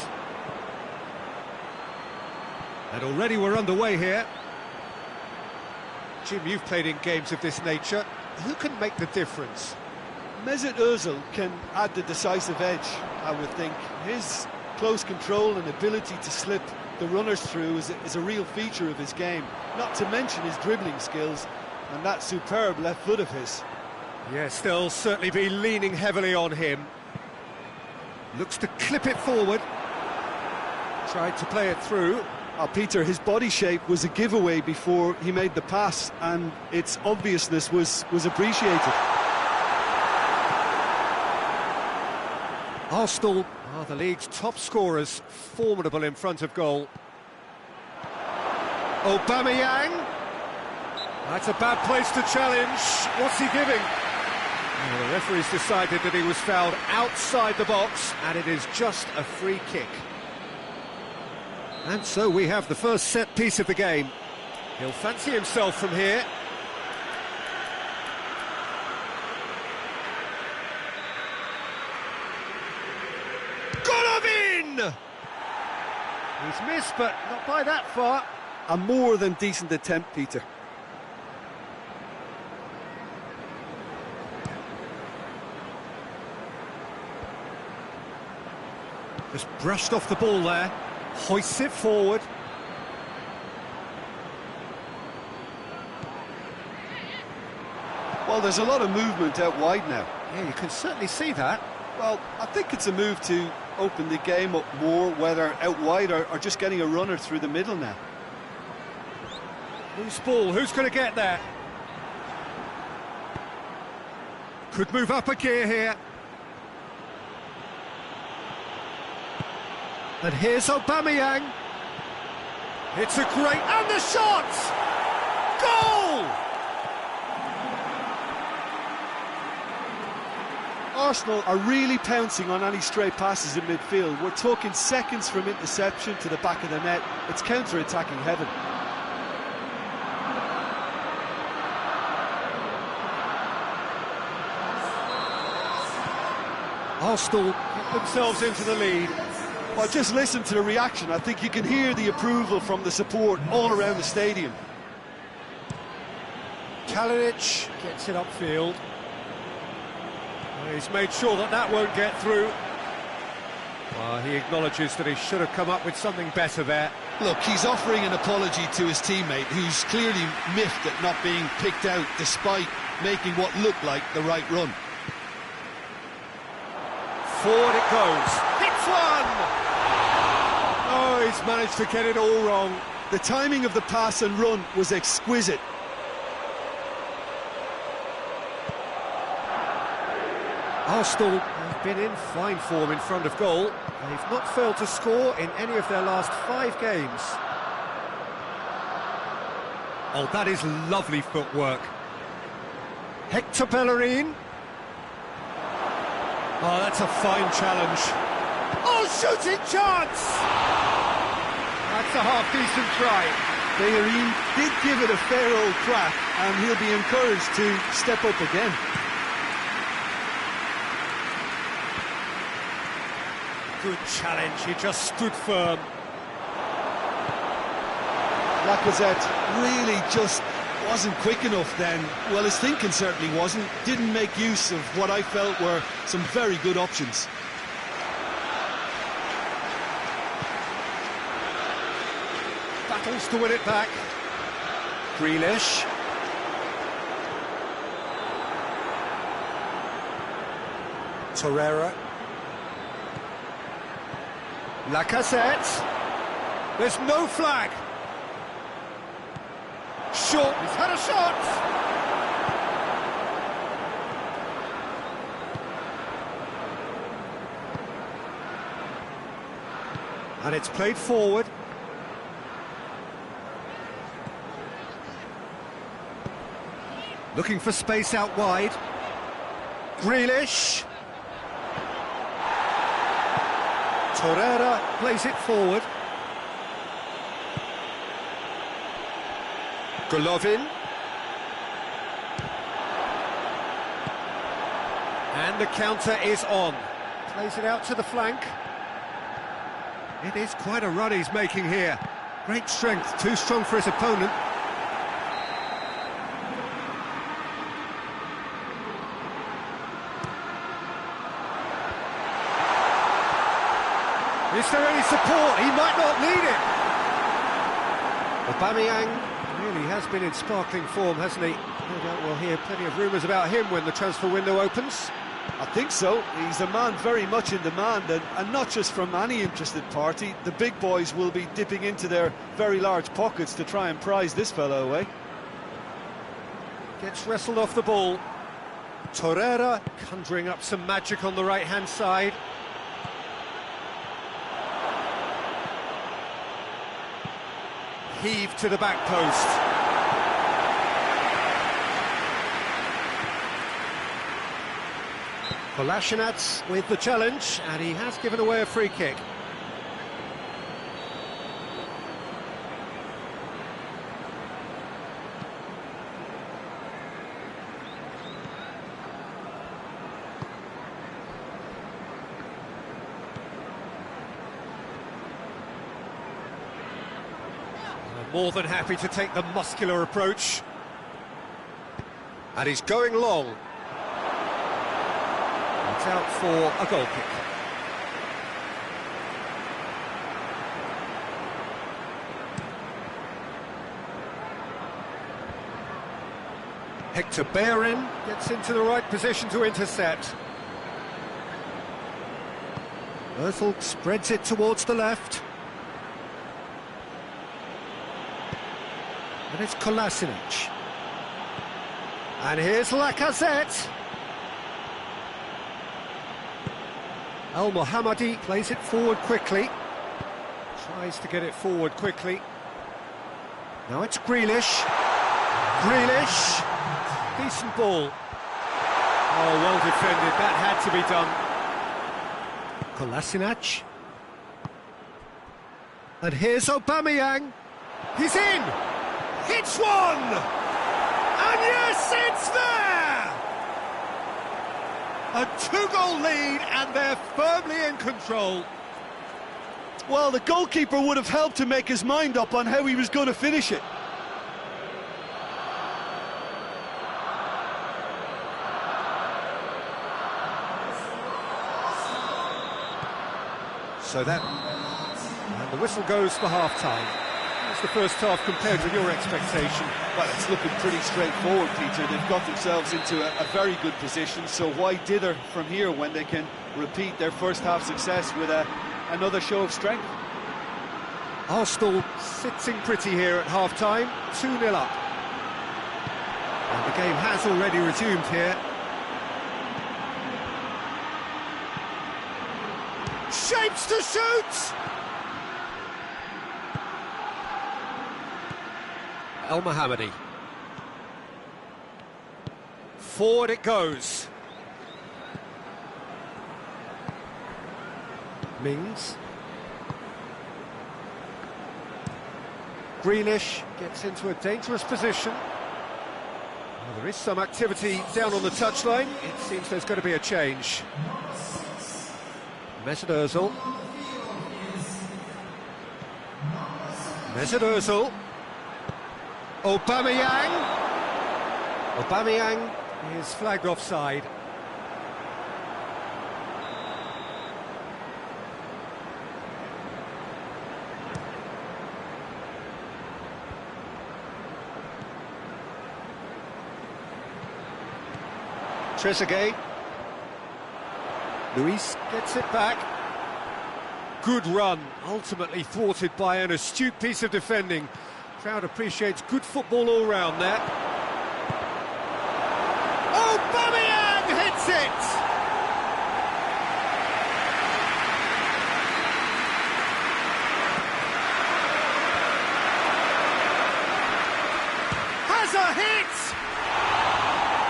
And already we're underway here. Jim, you've played in games of this nature. Who can make the difference? Mesut Ozil can add the decisive edge, I would think. His close control and ability to slip the runners through is a real feature of his game, not to mention his dribbling skills and that superb left foot of his. Yes, they'll certainly be leaning heavily on him. Looks to clip it forward. Tried to play it through. Oh, Peter, his body shape was a giveaway before he made the pass, and its obviousness was appreciated. Arsenal are the league's top scorers, formidable in front of goal. Aubameyang. That's a bad place to challenge. What's he giving? Well, the referee's decided that he was fouled outside the box, and it is just a free kick. And so we have the first set piece of the game. He'll fancy himself from here. He's missed, but not by that far. A more than decent attempt, Peter. Just brushed off the ball there. Hoists it forward. Well, there's a lot of movement out wide now. Yeah, you can certainly see that. Well, I think it's a move to open the game up more, whether out wide or just getting a runner through the middle now. Loose ball, who's going to get there? Could move up a gear here. And here's Aubameyang. It's a great... and the shot! Goal! Arsenal are really pouncing on any stray passes in midfield. We're talking seconds from interception to the back of the net. It's counter-attacking heaven. Arsenal get themselves into the lead. Well, just listen to the reaction. I think you can hear the approval from the support all around the stadium. Kalinic gets it upfield. He's made sure that that won't get through. He acknowledges that he should have come up with something better there. Look, he's offering an apology to his teammate, who's clearly miffed at not being picked out despite making what looked like the right run. Forward it goes. Hits one! Oh, he's managed to get it all wrong. The timing of the pass and run was exquisite. Arsenal have been in fine form in front of goal. They've not failed to score in any of their last 5 games. Oh, that is lovely footwork. Hector Bellerin. Oh, that's a fine challenge. Oh, shooting chance! That's a half-decent try. Bellerin did give it a fair old crack, and he'll be encouraged to step up again. Good challenge, he just stood firm. Lacazette really just wasn't quick enough then. Well, his thinking certainly wasn't. Didn't make use of what I felt were some very good options. Battles to win it back. Grealish. Torreira. Lacazette. There's no flag. Short. He's had a shot. And it's played forward. Looking for space out wide. Grealish. Torreira plays it forward. Golovin. And the counter is on. Plays it out to the flank. It is quite a run he's making here. Great strength, too strong for his opponent. Is there any support? He might not need it. Aubameyang really has been in sparkling form, hasn't he? No doubt we'll hear plenty of rumours about him when the transfer window opens. I think so. He's a man very much in demand, and not just from any interested party. The big boys will be dipping into their very large pockets to try and prize this fellow away. Gets wrestled off the ball. Torreira conjuring up some magic on the right-hand side. Heave to the back post. Kolasinac with the challenge, and he has given away a free kick. More than happy to take the muscular approach. And he's going long. It's out for a goal kick. Hector Bellerin gets into the right position to intercept. Ozil spreads it towards the left. And it's Kolasinac. And here's Lacazette. Al Mohammadi plays it forward quickly. Tries to get it forward quickly. Now it's Grealish. Grealish. Decent ball. Oh, well defended. That had to be done. Kolasinac. And here's Aubameyang. He's in! Hits one! And yes, it's there! A two-goal lead, and they're firmly in control. Well, the goalkeeper would have helped to make his mind up on how he was going to finish it. So that... And the whistle goes for half-time. It's the first half compared with your expectation. Well, it's looking pretty straightforward, Peter. They've got themselves into a very good position, so why dither from here when they can repeat their first half success with another show of strength? Arsenal sitting pretty here at half-time, 2-0 up. And the game has already resumed here. Shapes to shoot! Al Mohammadi. Forward it goes. Mings. Grealish gets into a dangerous position. Well, there is some activity down on the touchline. It seems there's going to be a change. Mesut Ozil. Mesut Ozil. Aubameyang. Aubameyang is flagged offside. Trezeguet. Luis gets it back. Good run, ultimately thwarted by an astute piece of defending. Crowd appreciates good football all round there. Aubameyang hits it! Has a hit!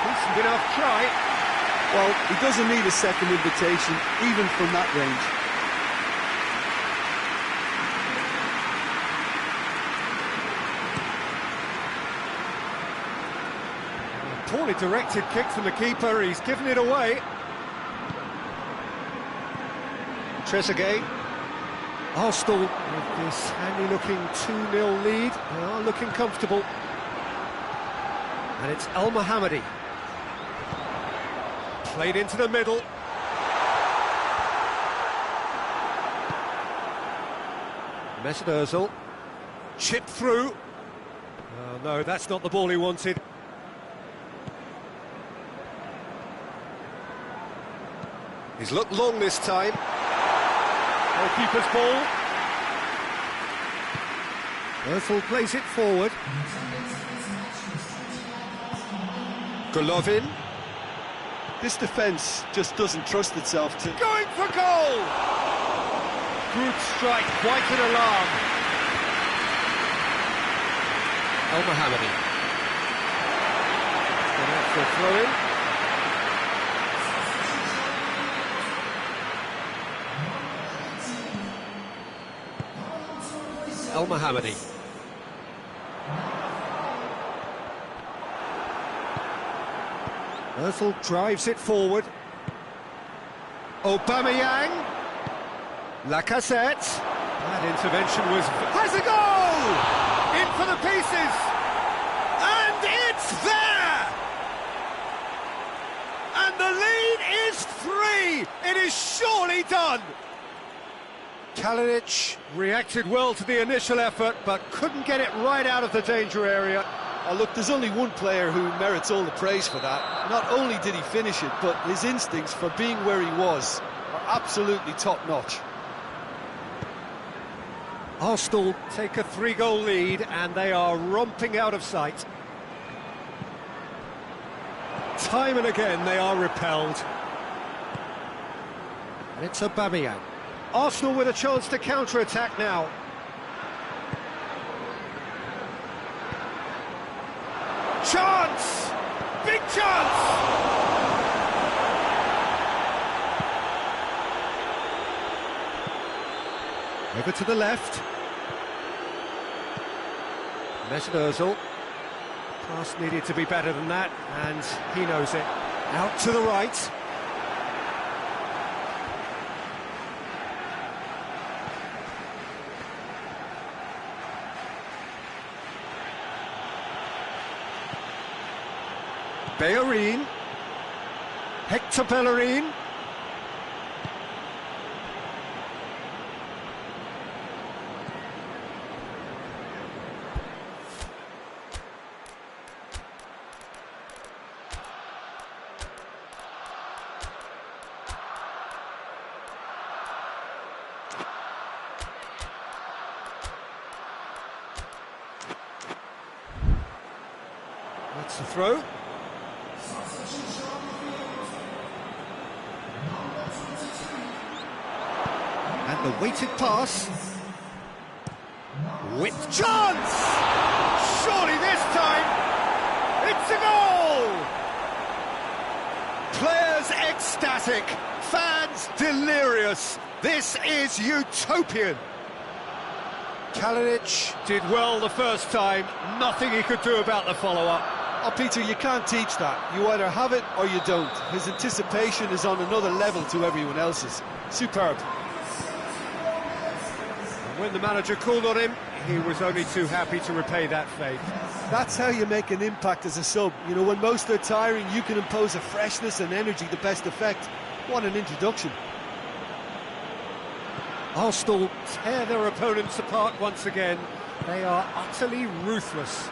Decent enough try. Well, he doesn't need a second invitation, even from that range. Poorly directed kick from the keeper, he's given it away. Trezeguet. Arsenal with this handy-looking 2-0 lead. They are looking comfortable. And it's Al Mohammadi. Played into the middle. Mesut Ozil. Chipped through. Oh no, that's not the ball he wanted. He's looked long this time. Goalkeeper's ball. Ozil plays it forward. Golovin. This defence just doesn't trust itself to... Going for goal! Good strike, quite an alarm. Al Mohammadi. Gone out for a throw-in. Al Mohammadi. Ozil drives it forward. Aubameyang. Lacazette. That intervention has a goal! In for the pieces! And it's there! And the lead is 3! It is surely done! Kalinic reacted well to the initial effort, but couldn't get it right out of the danger area. Oh, look, there's only one player who merits all the praise for that. Not only did he finish it, but his instincts for being where he was are absolutely top-notch. Arsenal take a 3-goal lead, and they are romping out of sight. Time and again, they are repelled. And it's Aubameyang. Arsenal with a chance to counter-attack now. Chance! Big chance! Over to the left. Mesut Ozil. Pass needed to be better than that, and he knows it. Out to the right. Bellerin. Hector Bellerin. That's the throw. And the weighted pass. With chance! Surely this time, it's a goal! Players ecstatic, fans delirious. This is utopian. Kalinic did well the first time, nothing he could do about the follow-up. Oh, Peter, you can't teach that. You either have it or you don't. His anticipation is on another level to everyone else's. Superb. When the manager called on him, he was only too happy to repay that faith. That's how you make an impact as a sub. You know, when most are tiring, you can impose a freshness and energy to best effect. What an introduction. Arsenal tear their opponents apart once again. They are utterly ruthless.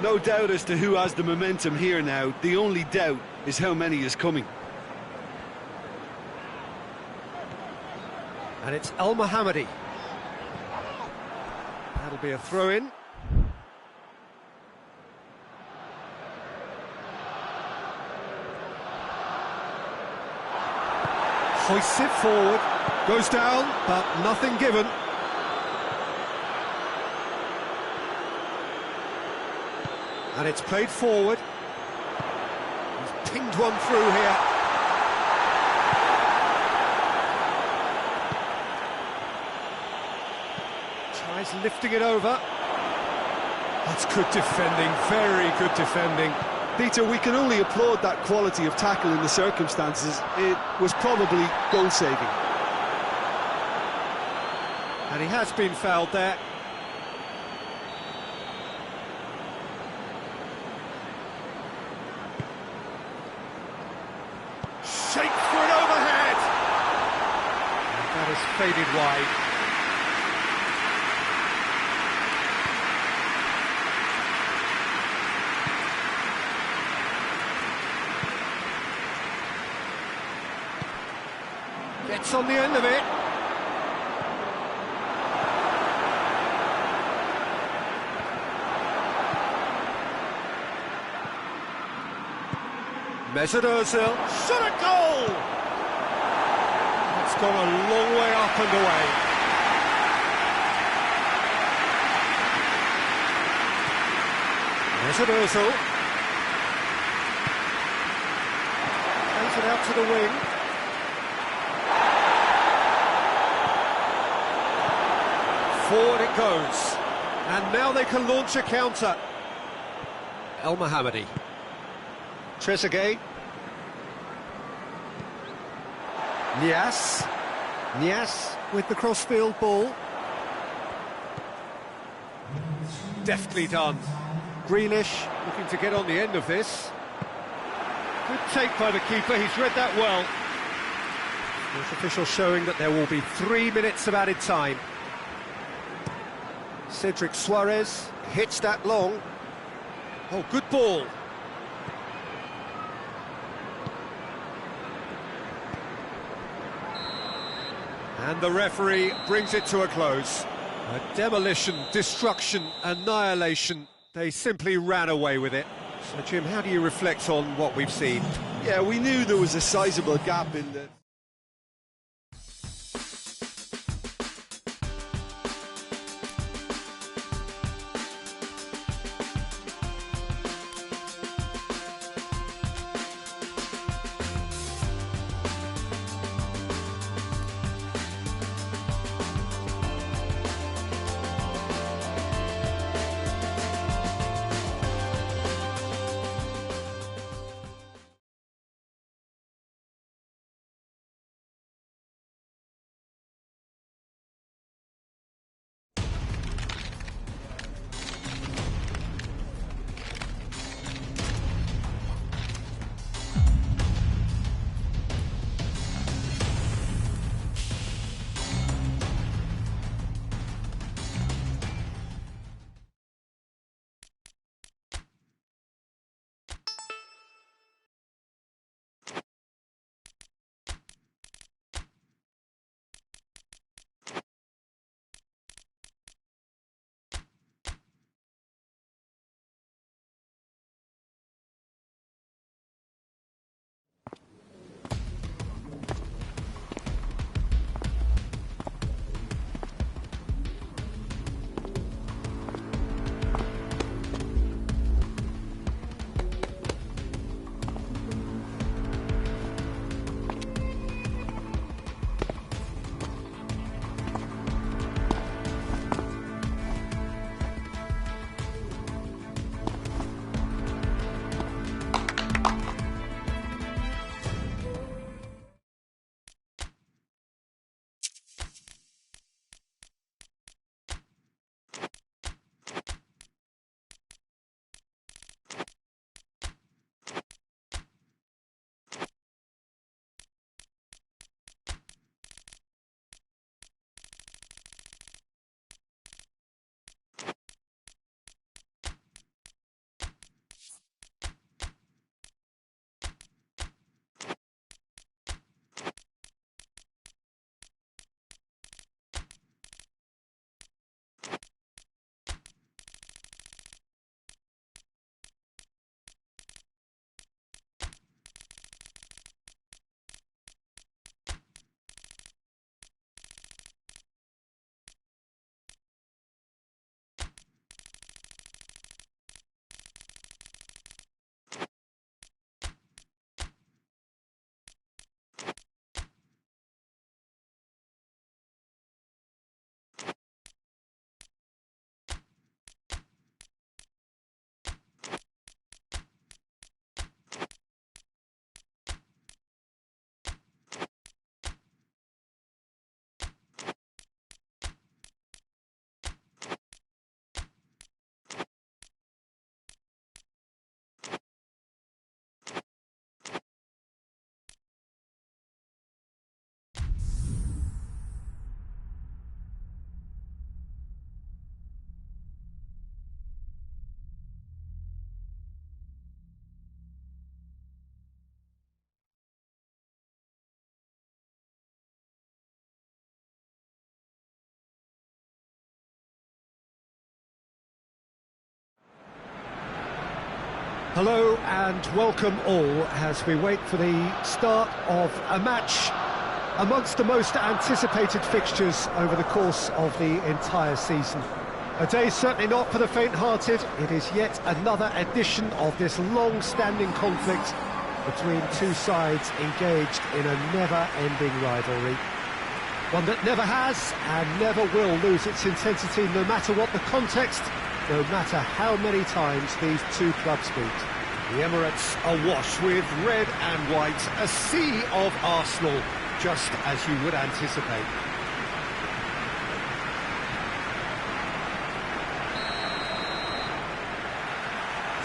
No doubt as to who has the momentum here now. The only doubt is how many is coming. And it's El Mohammadi. That'll be a throw-in. Hoists it forward. Goes down, but nothing given. And it's played forward. He's pinged one through here. Tries lifting it over. That's good defending, very good defending. Peter, we can only applaud that quality of tackle in the circumstances. It was probably goal-saving. And he has been fouled there. Shake for an overhead! And that has faded wide. Gets on the end of it. Mesut Ozil, shot a goal! It's gone a long way up and away. Mesut Ozil. Plays it out to the wing. Forward it goes. And now they can launch a counter. El Mohammadi. Trezeguet. Nias with the crossfield ball. Deftly done. Grealish looking to get on the end of this. Good take by the keeper, he's read that well. This official showing that there will be 3 minutes of added time. Cedric Suarez hits that long. Oh, good ball. And the referee brings it to a close. A demolition, destruction, annihilation. They simply ran away with it. So, Jim, how do you reflect on what we've seen? Yeah, we knew there was a sizable gap in the... Hello and welcome all as we wait for the start of a match amongst the most anticipated fixtures over the course of the entire season. A day certainly not for the faint-hearted. It is yet another edition of this long-standing conflict between two sides engaged in a never-ending rivalry. One that never has and never will lose its intensity, no matter what the context, no matter how many times these two clubs meet. The Emirates awash with red and white, a sea of Arsenal, just as you would anticipate.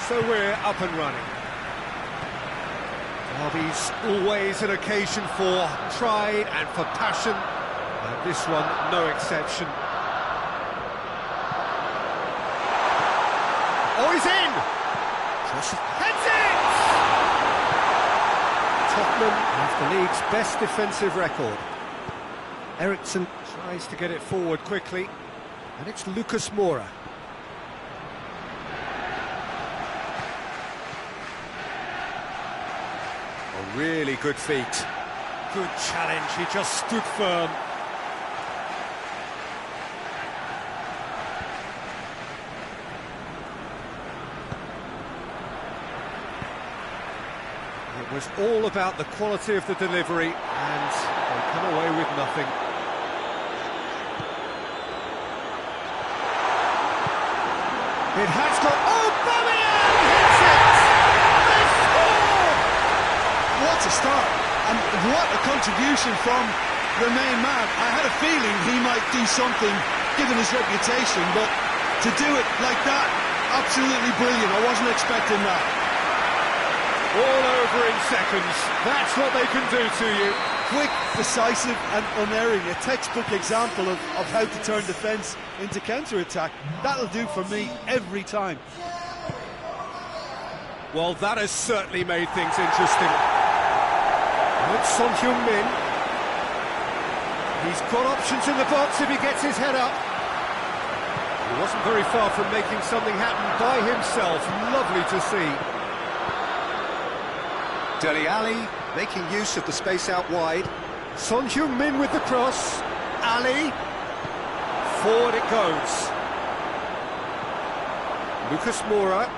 So we're up and running. Derby's always an occasion for pride and for passion, and this one no exception. Oh, he's in! Heads it! Tottenham have the league's best defensive record. Eriksson tries to get it forward quickly, and it's Lucas Moura. A really good feat. Good challenge, he just stood firm. It was all about the quality of the delivery, and they come away with nothing. It has got... Oh, Birmingham hits it! They score! What a start, and what a contribution from the main man. I had a feeling he might do something, given his reputation, but to do it like that, absolutely brilliant. I wasn't expecting that. All over in seconds. That's what they can do to you. Quick, decisive and unerring. A textbook example of how to turn defence into counter-attack. That'll do for me every time. Well, that has certainly made things interesting. It's Son Heung-min. He's got options in the box if he gets his head up. He wasn't very far from making something happen by himself. Lovely to see. Dele Alli making use of the space out wide. Son Heung-min with the cross. Ali. Forward it goes. Lucas Moura.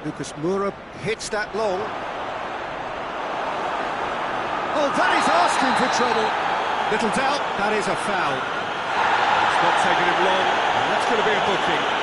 Lucas Moura hits that long. Oh, that is asking for trouble. Little doubt, that is a foul. It's not taking him long, and that's going to be a booking.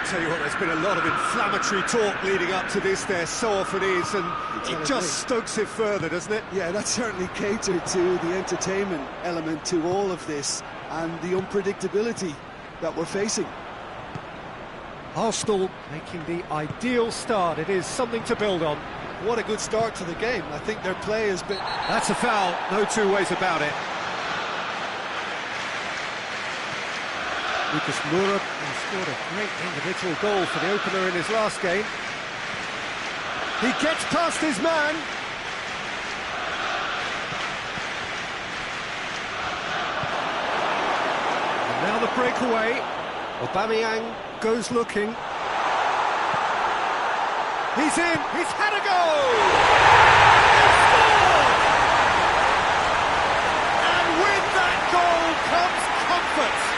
Tell you what, there's been a lot of inflammatory talk leading up to this. There so often is, and it just stokes it further, doesn't it? Yeah, that's certainly catered to the entertainment element to all of this and the unpredictability that we're facing. Arsenal making the ideal start. It is something to build on. What a good start to the game. I think their play has been... That's a foul, no two ways about it. Lucas Moura has scored a great individual goal for the opener in his last game. He gets past his man. And now the breakaway. Aubameyang goes looking. He's in, he's had a go! He's scored! And with that goal comes comfort.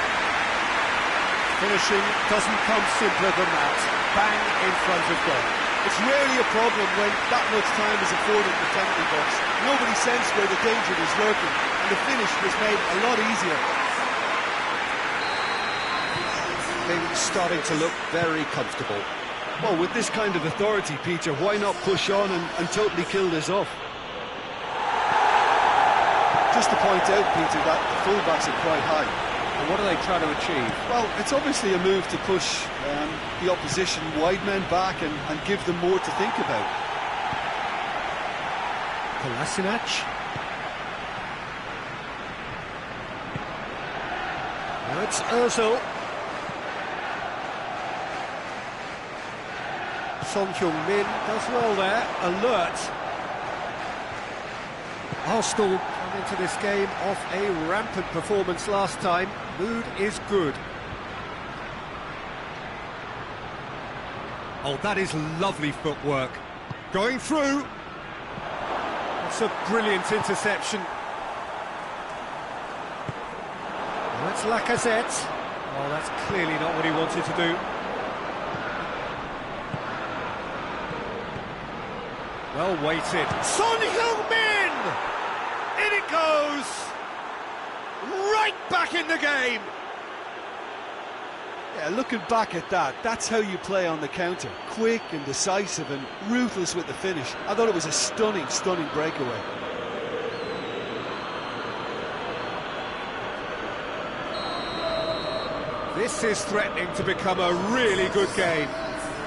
Finishing doesn't come simpler than that. Bang in front of goal. It's rarely a problem when that much time is afforded in the penalty box. Nobody sensed where the danger was lurking, and the finish was made a lot easier. Things starting to look very comfortable. Well, with this kind of authority, Peter, why not push on and totally kill this off? Just to point out, Peter, that the fullbacks are quite high. And what are they trying to achieve? Well, it's obviously a move to push the opposition wide men back and give them more to think about. Kolasinac. Now it's Ozil. Son Heung-min does well there, alert. Arsenal come into this game off a rampant performance last time. Mood is good. Oh, that is lovely footwork. Going through. That's a brilliant interception. Well, that's Lacazette. Oh, that's clearly not what he wanted to do. Well weighted. Son Heung-min! In it goes! Right back in the game! Yeah, looking back at that, that's how you play on the counter. Quick and decisive and ruthless with the finish. I thought it was a stunning, stunning breakaway. This is threatening to become a really good game.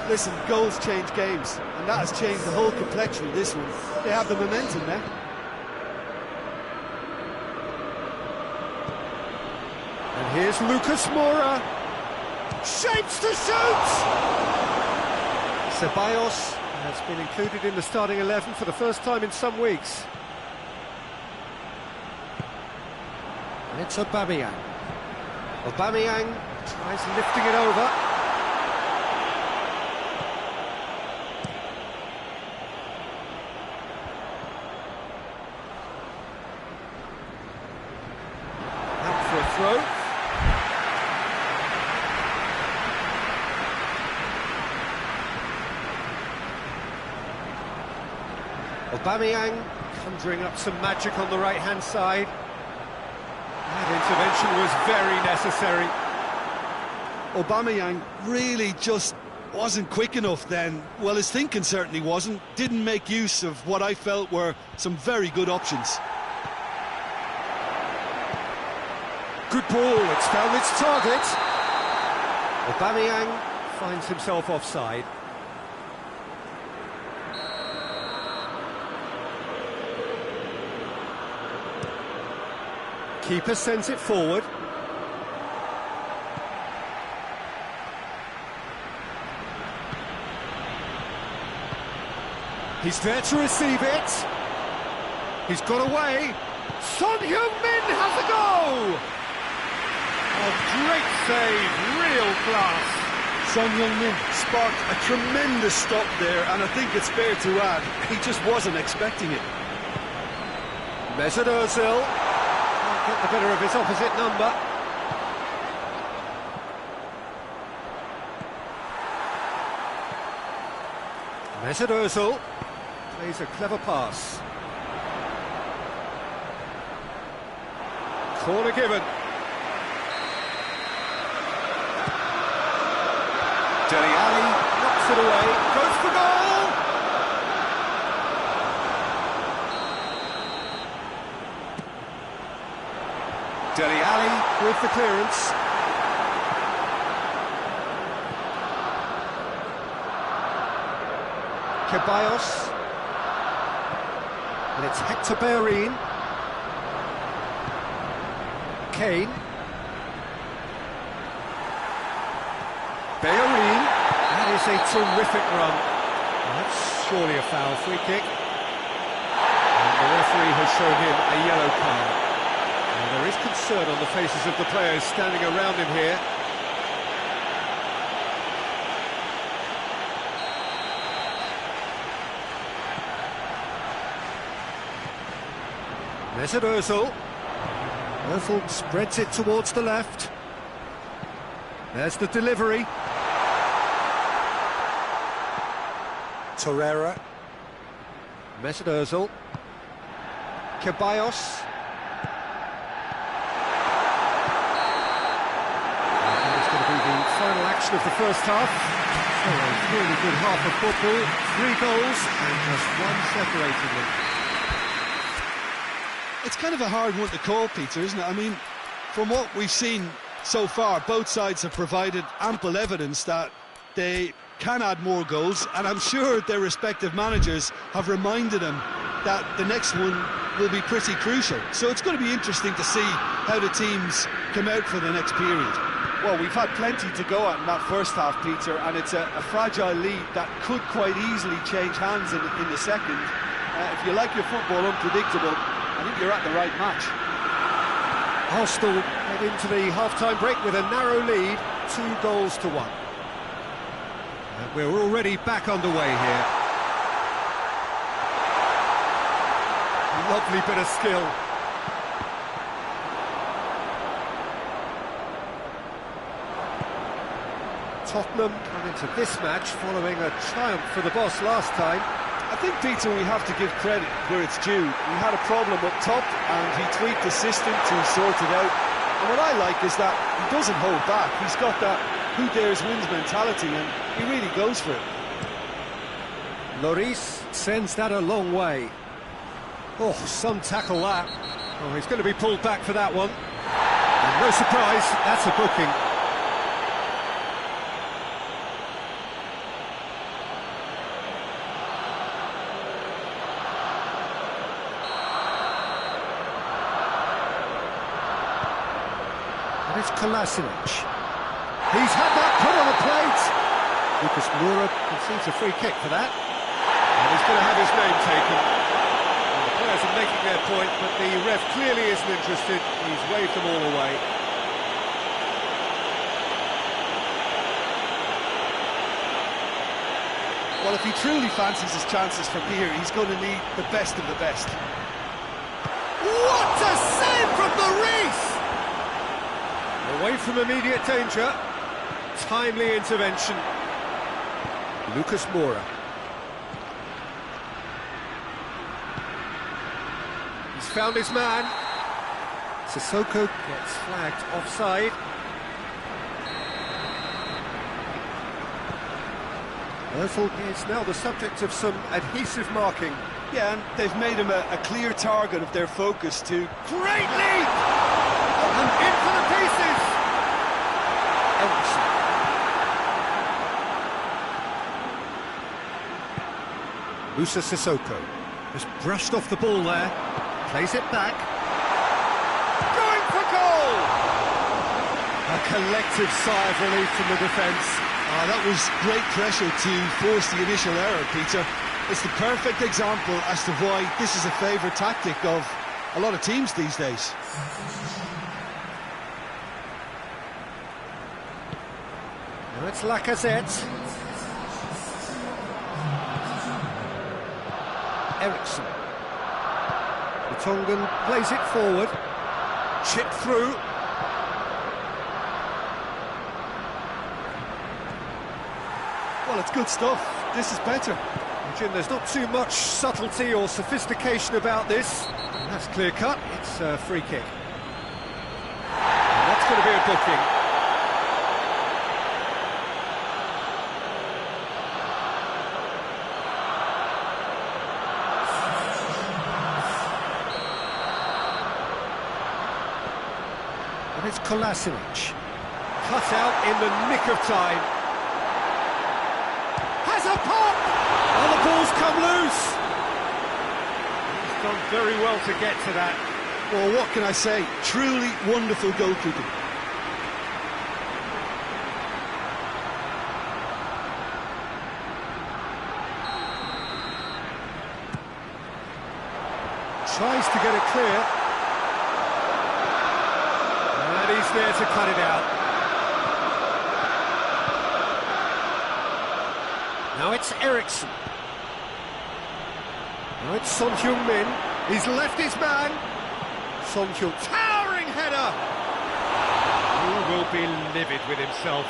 Listen, goals change games, and that has changed the whole complexion of this one. They have the momentum now. And here's Lucas Moura. Shapes to shoot! Ceballos has been included in the starting 11 for the first time in some weeks. And it's Aubameyang. Aubameyang tries lifting it over. Out for a throw. Aubameyang conjuring up some magic on the right-hand side. That intervention was very necessary. Aubameyang really just wasn't quick enough then. Well, his thinking certainly wasn't. Didn't make use of what I felt were some very good options. Good ball, it's found its target. Aubameyang finds himself offside. Keeper sends it forward. He's there to receive it. He's got away. Son Heung-min has a go! A great save, real class. Son Heung-min sparked a tremendous stop there, and I think it's fair to add, he just wasn't expecting it. Mesut Ozil can't get the better of his opposite number. Mesut Ozil plays a clever pass. Corner given. Dele Alli knocks it away, goes for goal! Dele Alli with the clearance. Ceballos. And it's Hector Bellerin. Kane. Bellerin. That is a terrific run. That's surely a foul, free kick. And the referee has shown him a yellow card. And there is concern on the faces of the players standing around him here. Mesut Ozil. Ozil spreads it towards the left. There's the delivery. Torreira. Mesut Ozil. Ceballos. And it's going to be the final action of the first half. So a really good half of football. 3 goals and just one separating them. It's kind of a hard one to call, Peter, isn't it? I mean, from what we've seen so far, both sides have provided ample evidence that they can add more goals, and I'm sure their respective managers have reminded them that the next one will be pretty crucial. So it's going to be interesting to see how the teams come out for the next period. Well, we've had plenty to go at in that first half, Peter, and it's a fragile lead that could quite easily change hands in the second. If you like your football unpredictable, I think you're at the right match. Arsenal head into the half-time break with a narrow lead, 2 goals to 1. And we're already back underway here. Lovely bit of skill. Tottenham come into this match following a triumph for the boss last time. I think, Peter, we have to give credit where it's due. We had a problem up top and he tweaked the system to sort it out. And what I like is that he doesn't hold back. He's got that who dares wins mentality, and he really goes for it. Lloris sends that a long way. Oh, some tackle that. Oh, he's going to be pulled back for that one. And no surprise, that's a booking. And it's Kolasinac. He's had that put on a plate. Lucas Moura concedes a free kick for that. And he's going to have his name taken. And the players are making their point, but the ref clearly isn't interested. He's waved them all away. Well, if he truly fancies his chances from here, he's going to need the best of the best. What a save from Lloris! Away from immediate danger. Timely intervention. Lucas Moura. He's found his man. Sissoko gets flagged offside. Ozil is now the subject of some adhesive marking. Yeah, and they've made him a clear target of their focus to... Great leap! And in for the pieces! Ericsson. Musa Sissoko has brushed off the ball there, plays it back. Going for goal! A collective sigh of relief from the defence. That was great pressure to force the initial error, Peter. It's the perfect example as to why this is a favourite tactic of a lot of teams these days. Now it's Lacazette. Ericsson. The Tongan plays it forward. Chip through. Well, it's good stuff. This is better. Jim, there's not too much subtlety or sophistication about this. And that's clear cut. It's a free kick. And that's going to be a booking. And it's Kolasinac. Cut out in the nick of time. Has a pop! And the ball's come loose. He's done very well to get to that. Well, what can I say? Truly wonderful goalkeeping. Tries to get it clear. And he's there to cut it out. Now it's Ericsson. Now it's Son Heung-min. He's left his man. Son Heung, towering header. He will be livid with himself.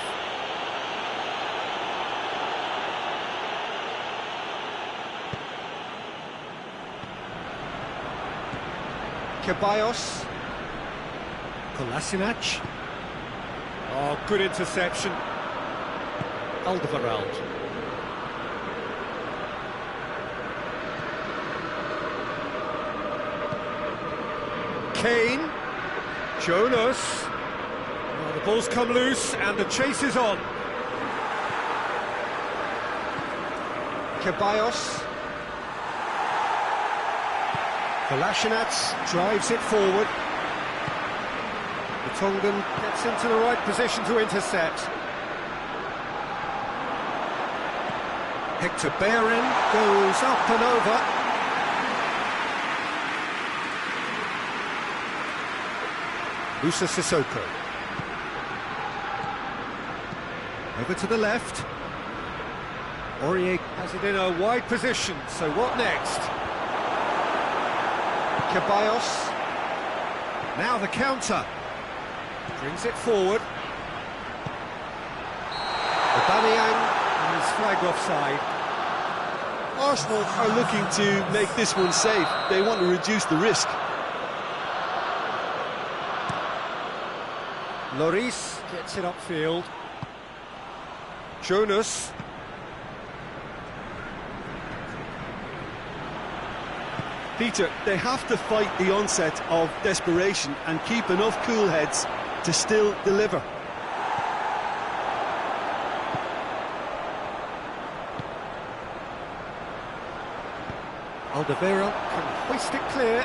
Ceballos. Kolasinac. Oh, good interception. Alderweireld. Kane, Jonas, oh, the ball's come loose and the chase is on. Ceballos, Kolasinac drives it forward. The Tongan gets into the right position to intercept. Hector Bellerin goes up and over. Musa Sissoko. Over to the left. Aurier has it in a wide position, so what next? Ceballos. Now the counter. Brings it forward. Aubameyang is flagged offside. Arsenal are looking to make this one safe. They want to reduce the risk. Lloris gets it upfield. Jonas. Peter, they have to fight the onset of desperation and keep enough cool heads to still deliver. Alderweireld can hoist it clear.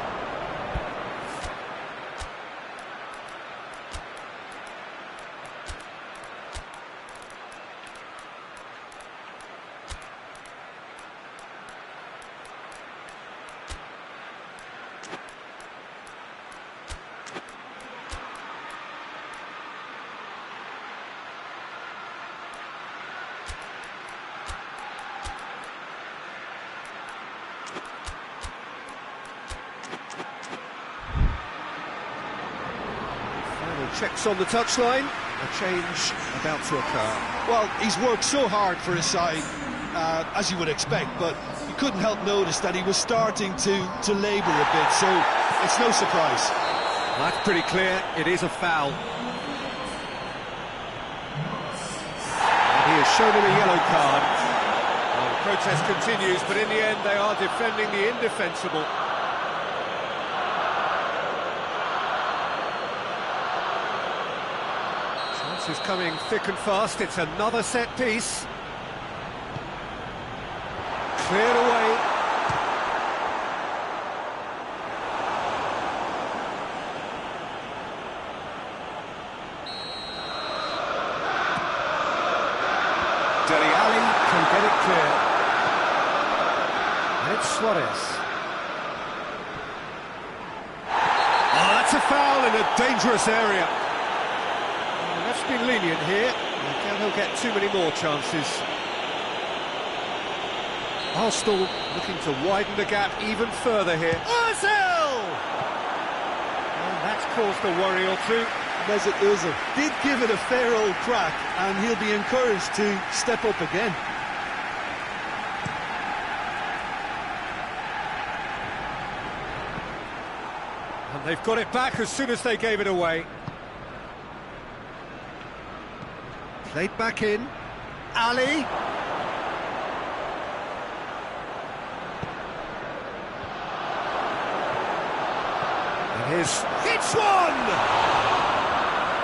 Checks on the touchline, a change about to occur. Well, he's worked so hard for his side, as you would expect, but you couldn't help notice that he was starting to labour a bit, so it's no surprise. That's pretty clear, it is a foul. And he has shown him a yellow card. Well, the protest continues, but in the end they are defending the indefensible. Is coming thick and fast. It's another set piece. Cleared away. Dele Alli can get it clear. And it's Suarez. Oh, that's a foul in a dangerous area. That's been lenient here. He'll get too many more chances. Arsenal looking to widen the gap even further here. Ozil! And that's caused a worry or two. Mesut Ozil did give it a fair old crack, and he'll be encouraged to step up again. And they've got it back as soon as they gave it away. Played back in. Ali. And hits one!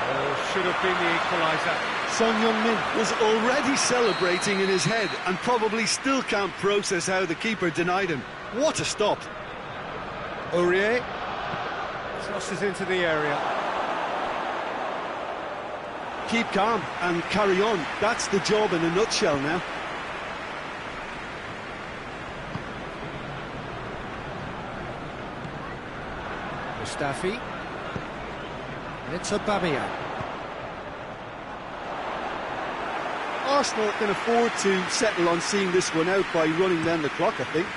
Oh, should have been the equaliser. Son Heung-min was already celebrating in his head and probably still can't process how the keeper denied him. What a stop. Aurier crosses into the area. Keep calm and carry on. That's the job in a nutshell now. Mustafi. It's Aubameyang. Arsenal can afford to settle on seeing this one out by running down the clock, I think.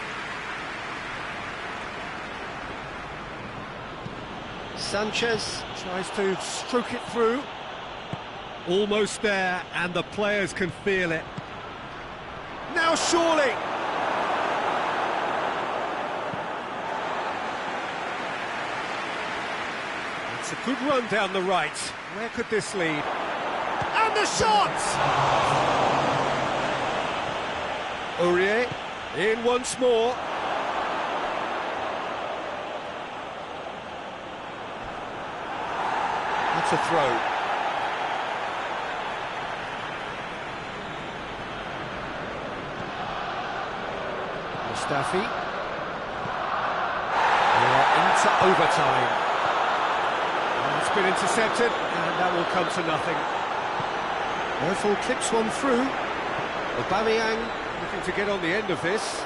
Sanchez tries to stroke it through. Almost there, and the players can feel it. Now surely! It's a good run down the right. Where could this lead? And the shot! Aurier in once more. That's a throw. Mustafi. We're into overtime. And it's been intercepted, and that will come to nothing. Erfel clips one through. Aubameyang looking to get on the end of this.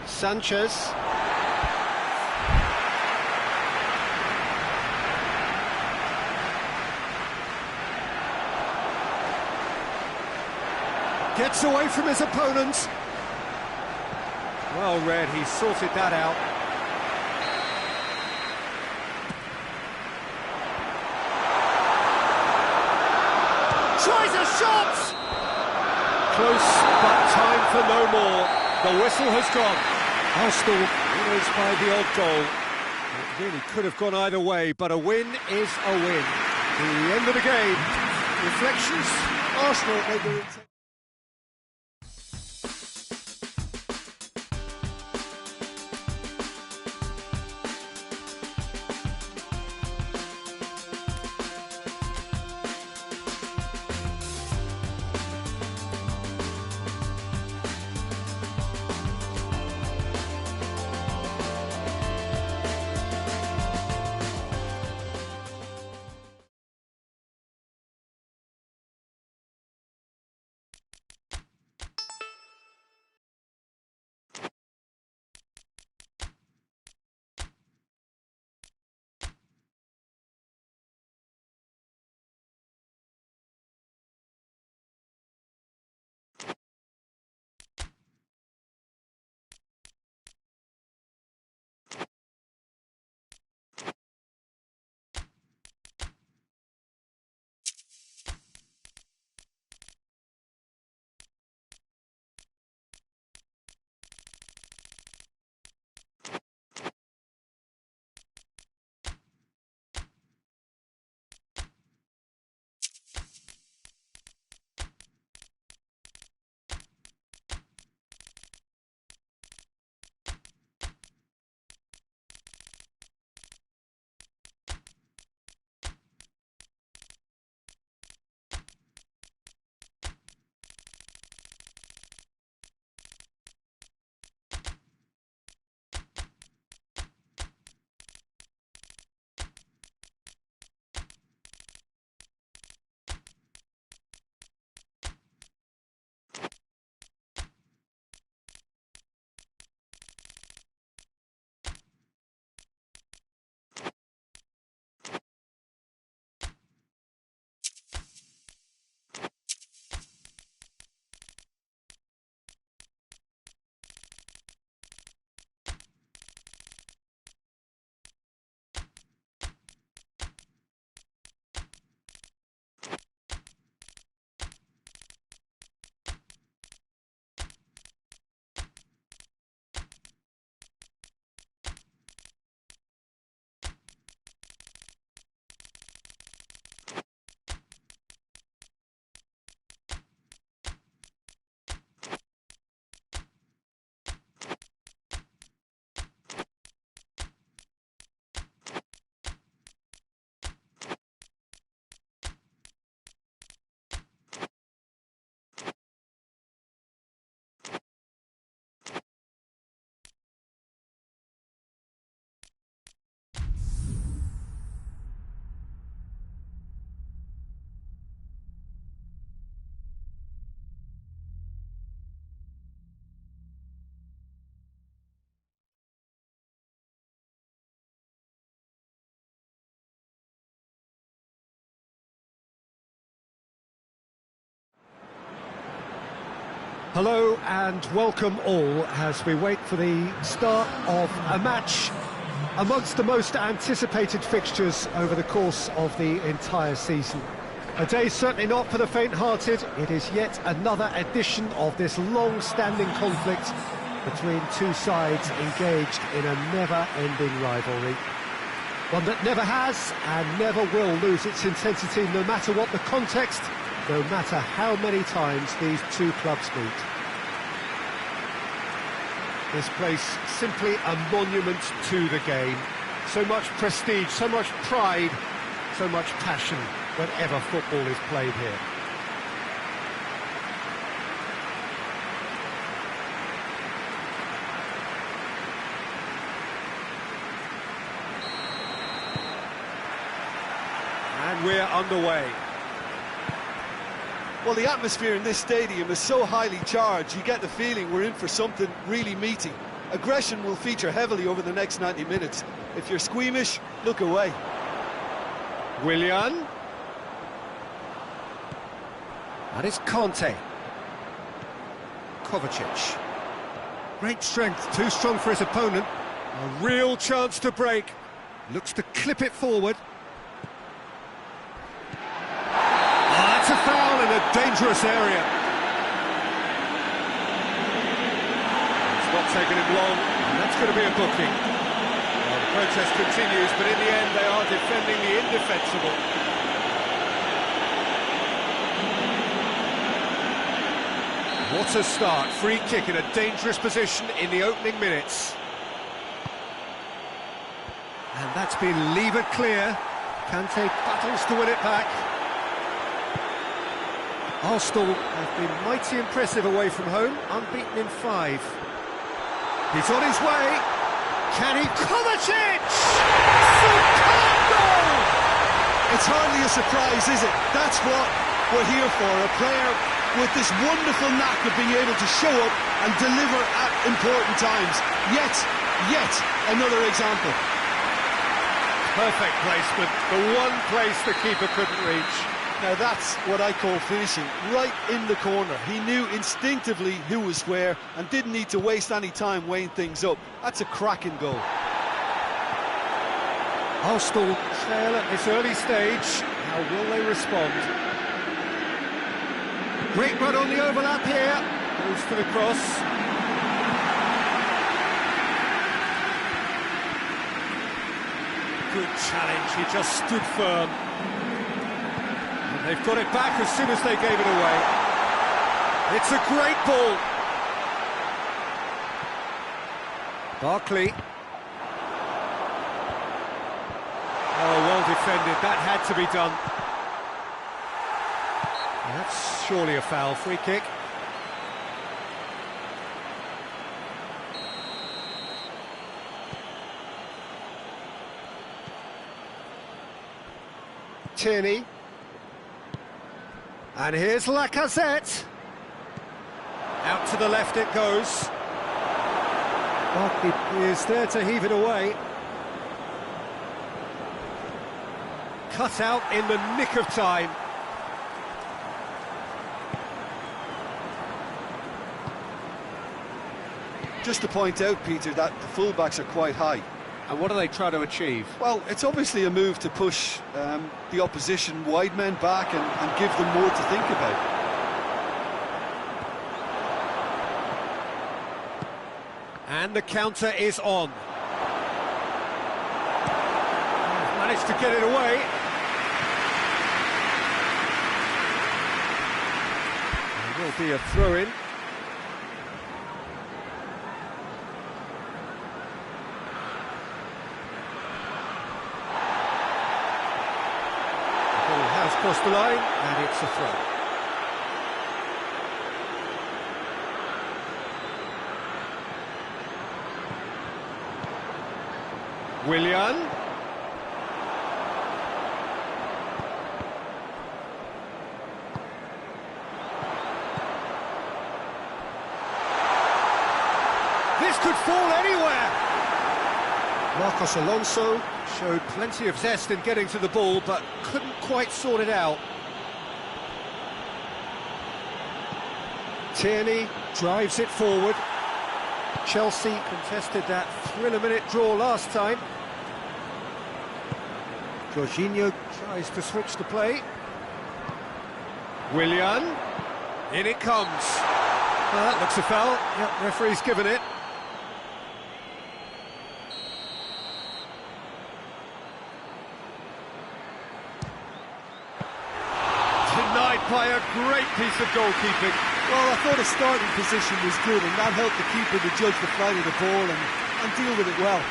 Sanchez. Gets away from his opponent. Well read, he sorted that out. Tries a shot! Close, but time for no more. The whistle has gone. Arsenal winners by the odd goal. It really could have gone either way, but a win is a win. The end of the game. Reflections? Arsenal made their Hello and welcome all as we wait for the start of a match amongst the most anticipated fixtures over the course of the entire season. A day certainly not for the faint-hearted. It is yet another edition of this long-standing conflict between two sides engaged in a never-ending rivalry. One that never has and never will lose its intensity, no matter what the context, no matter how many times these two clubs meet. This place simply a monument to the game. So much prestige, so much pride, so much passion whenever football is played here. And we're underway. Well, the atmosphere in this stadium is so highly charged, you get the feeling we're in for something really meaty. Aggression will feature heavily over the next 90 minutes. If you're squeamish, look away. Willian. That is Conte. Kovacic. Great strength, too strong for his opponent. A real chance to break. Looks to clip it forward. That's a foul in a dangerous area. It's not taking him long, and that's going to be a booking. Well, the protest continues, but in the end they are defending the indefensible. What a start, free kick in a dangerous position in the opening minutes. And that's been levered clear. Kante battles to win it back. Arsenal have been mighty impressive away from home, unbeaten in 5. He's on his way. Can he? Kovacic! Superb goal! It's hardly a surprise, is it? That's what we're here for, a player with this wonderful knack of being able to show up and deliver at important times. Yet another example. Perfect placement, the one place the keeper couldn't reach. Now that's what I call finishing, right in the corner. He knew instinctively who was where and didn't need to waste any time weighing things up. That's a cracking goal. Arsenal trail at this early stage. How will they respond? Great run on the overlap here. Goes for the cross. Good challenge, he just stood firm. And they've got it back as soon as they gave it away. It's a great ball. Barkley. Oh, well defended, that had to be done. That's surely a foul, free kick. Tierney. And here's Lacazette. Out to the left it goes. Barkley is there to heave it away. Cut out in the nick of time. Just to point out, Peter, that the fullbacks are quite high. And what are they trying to achieve? Well, it's obviously a move to push the opposition wide men back and give them more to think about. And the counter is on. Managed to get it away. There will be a throw-in. Across the line, and it's a throw. Willian. This could fall anywhere. Marcos Alonso showed plenty of zest in getting to the ball, but couldn't quite sort it out. Tierney drives it forward. Chelsea contested that thrill-a-minute draw last time. Jorginho tries to switch the play. Willian. In it comes. That looks a foul. Yep, referee's given it. Denied by a great piece of goalkeeping. Well, I thought his starting position was good, and that helped the keeper to judge the flight of the ball and deal with it well.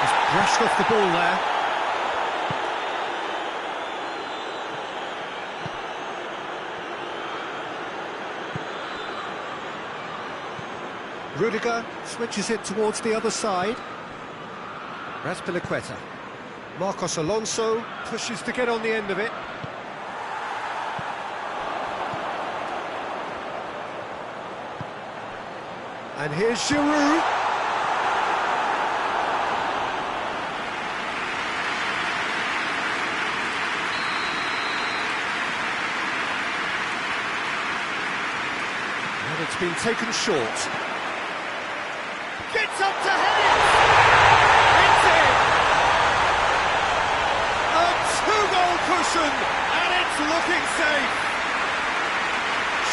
Just brushed off the ball there. Rudiger switches it towards the other side. Raspilicueta. Marcos Alonso pushes to get on the end of it. And here's Giroud. And it's been taken short. Gets up to head it! It's in! A two-goal cushion, and it's looking safe.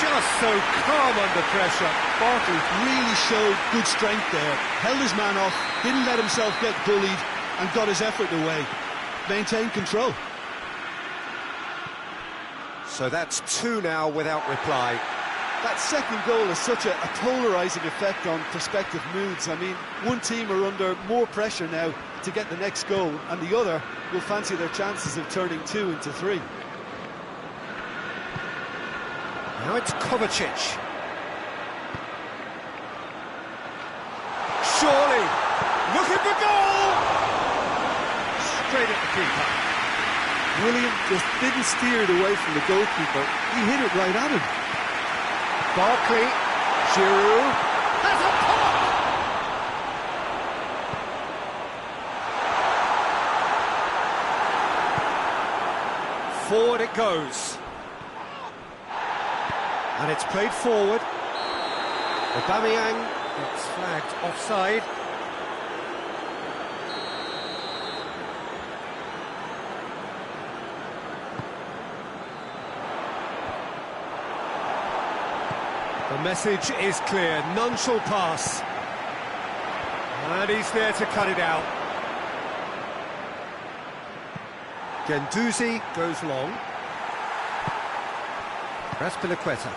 Just so calm under pressure. Barkley really showed good strength there. Held his man off, didn't let himself get bullied, and got his effort away. Maintained control. So that's two now without reply. That second goal has such a polarising effect on prospective moods. I mean, one team are under more pressure now to get the next goal, and the other will fancy their chances of turning 2 into 3. Now it's Kovacic. Surely, looking for goal! Straight at the keeper. William just didn't steer it away from the goalkeeper. He hit it right at him. Barkley, Giroud, has a pop! Forward it goes. And it's played forward. Aubameyang gets flagged offside. The message is clear, none shall pass. And he's there to cut it out. Guendouzi goes long. Raspilicueta.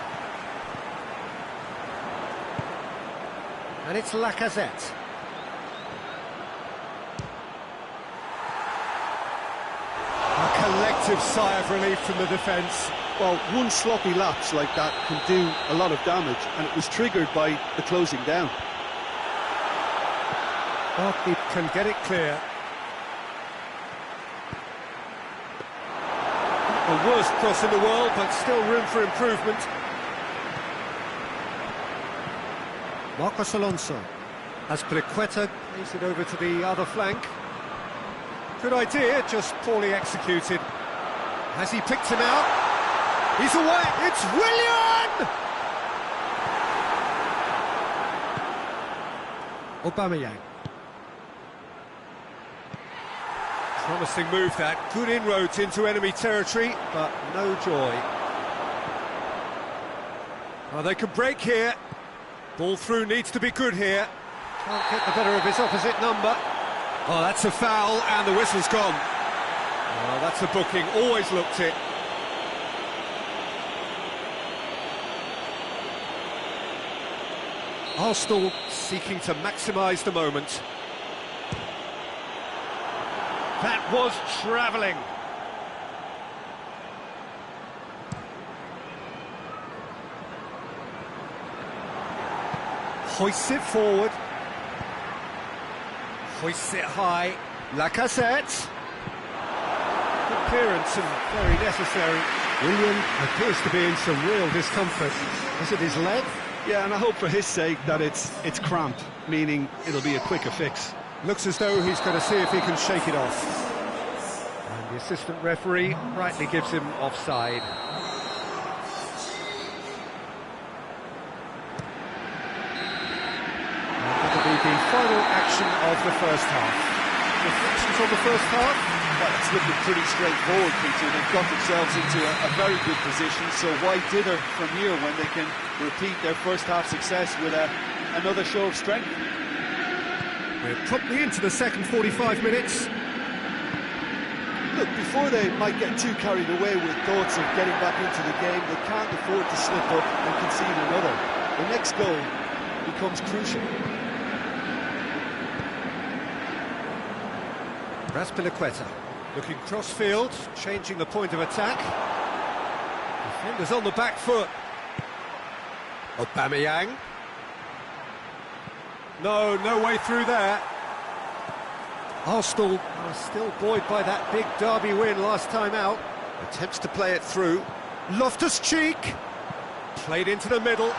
And it's Lacazette. A collective sigh of relief from the defence. Well, one sloppy lapse like that can do a lot of damage, and it was triggered by the closing down. Barkley can get it clear. The worst cross in the world, but still room for improvement. Marcos Alonso. Aspilicueta plays it over to the other flank. Good idea, just poorly executed. Has he picked him out? He's away, it's Willian! Aubameyang. Promising move that, good inroads into enemy territory, but no joy. Oh, they can break here. Ball through needs to be good here. Can't get the better of his opposite number. Oh, that's a foul, and the whistle's gone. Oh, that's a booking, always looked it. Arsenal seeking to maximise the moment. That was travelling. Hoists it forward. Hoists it high. Lacazette. Good clearance and very necessary. Willian appears to be in some real discomfort. Is it his leg? Yeah, and I hope for his sake that it's cramp, meaning it'll be a quicker fix. Looks as though he's going to see if he can shake it off. And the assistant referee rightly gives him offside. And that'll be the final action of the first half. Reflections on the first half? Well, it's looking pretty straightforward, Peter. They've got themselves into a very good position, so why dither from here when they can repeat their first half success with another show of strength? We're promptly into the second 45 minutes. Look, before they might get too carried away with thoughts of getting back into the game, they can't afford to slip up and concede another. The next goal becomes crucial. Raspilicueta looking cross-field, changing the point of attack. Defenders on the back foot. Aubameyang. No way through there. Arsenal are still buoyed by that big derby win last time out. Attempts to play it through. Loftus-Cheek. Played into the middle.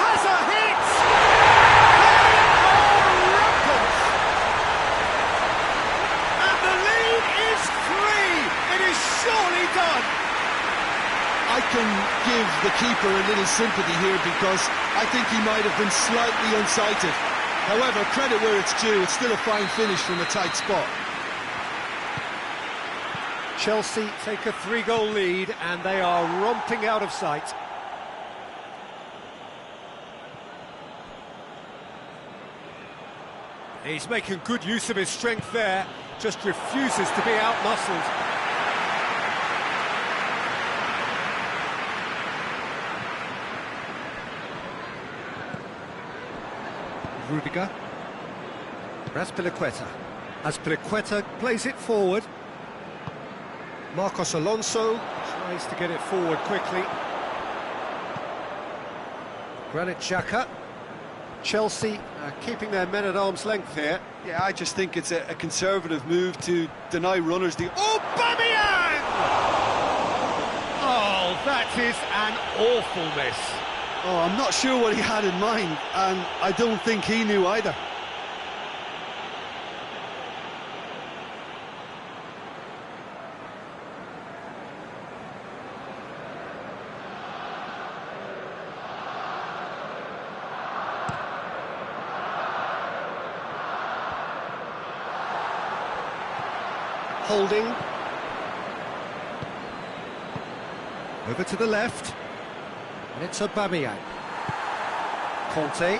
Has a hit! Rampant! And the lead is 3! It is surely done! I can give the keeper a little sympathy here because I think he might have been slightly unsighted. However, credit where it's due, it's still a fine finish from a tight spot. Chelsea take a 3-goal lead and they are romping out of sight. He's making good use of his strength there, just refuses to be out-muscled. Rudiger. Azpilicueta. Azpilicueta plays it forward. Marcos Alonso tries to get it forward quickly. Granit Xhaka. Chelsea keeping their men at arm's length here. Yeah, I just think it's a conservative move to deny runners the... Aubameyang! Oh, that is an awful miss. Oh, I'm not sure what he had in mind, and I don't think he knew either. Holding. Over to the left. And it's Aubameyang. Conte.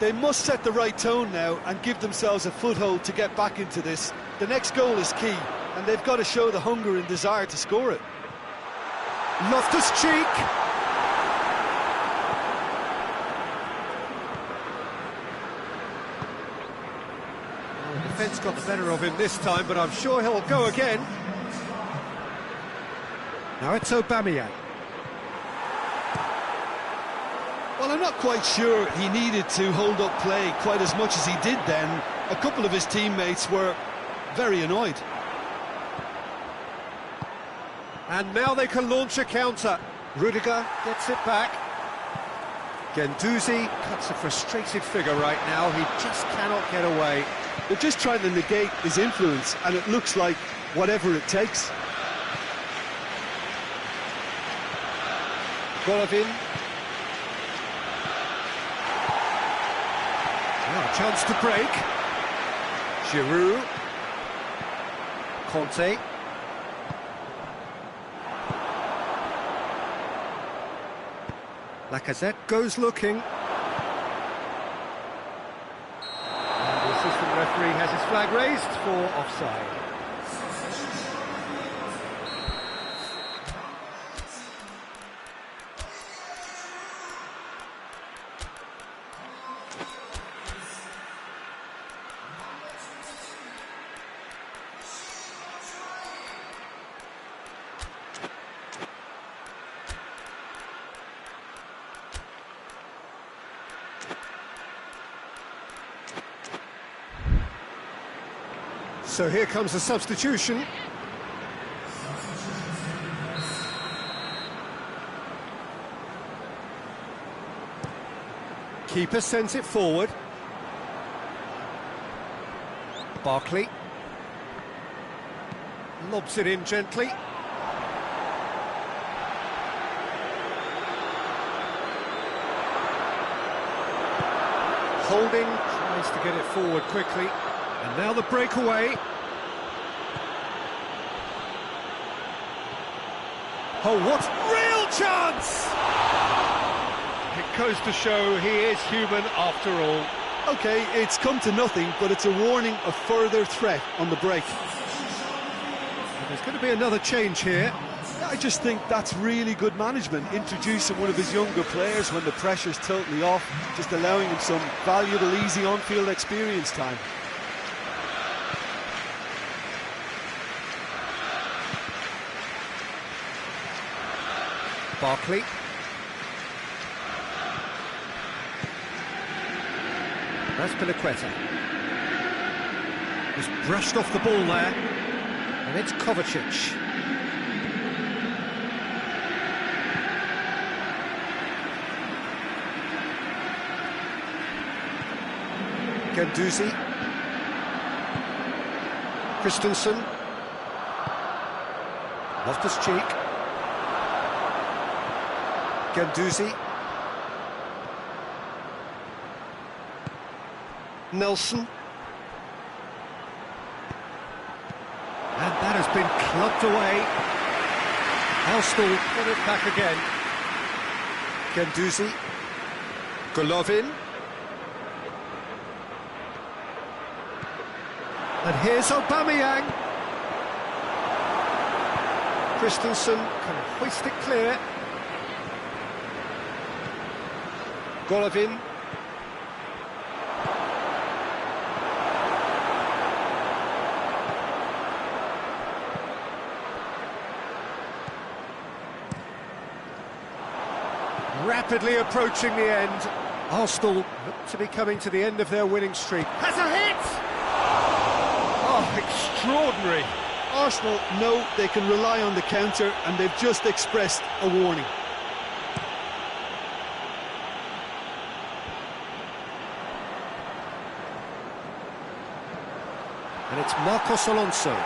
They must set the right tone now and give themselves a foothold to get back into this. The next goal is key, and they've got to show the hunger and desire to score it. Loftus-Cheek. The defence got the better of him this time, but I'm sure he'll go again. Now it's Aubameyang. Well, I'm not quite sure he needed to hold up play quite as much as he did then. A couple of his teammates were very annoyed. And now they can launch a counter. Rudiger gets it back. Guendouzi cuts a frustrated figure right now. He just cannot get away. They're just trying to negate his influence, and it looks like whatever it takes. Golovin. Now a chance to break. Giroud. Conte. Lacazette goes looking. And the assistant referee has his flag raised for offside. So here comes the substitution. Keeper sends it forward. Barkley. Lobs it in gently. Holding, tries to get it forward quickly. And now the breakaway. Oh, what real chance! It goes to show he is human after all. OK, it's come to nothing, but it's a warning of further threat on the break. There's going to be another change here. I just think that's really good management, introducing one of his younger players when the pressure's totally off, just allowing him some valuable, easy on-field experience time. Barkley. Azpilicueta. Just brushed off the ball there. And it's Kovacic. Guendouzi. Christensen. Loftus-Cheek. Guendouzi. Nelson. And that has been clubbed away. Arsenal put it back again. Guendouzi. Golovin. And here's Aubameyang. Christensen can hoist it clear. Golovin. Rapidly approaching the end. Arsenal look to be coming to the end of their winning streak. Has a hit! Oh, extraordinary. Arsenal know they can rely on the counter, and they've just expressed a warning. And it's Marcos Alonso.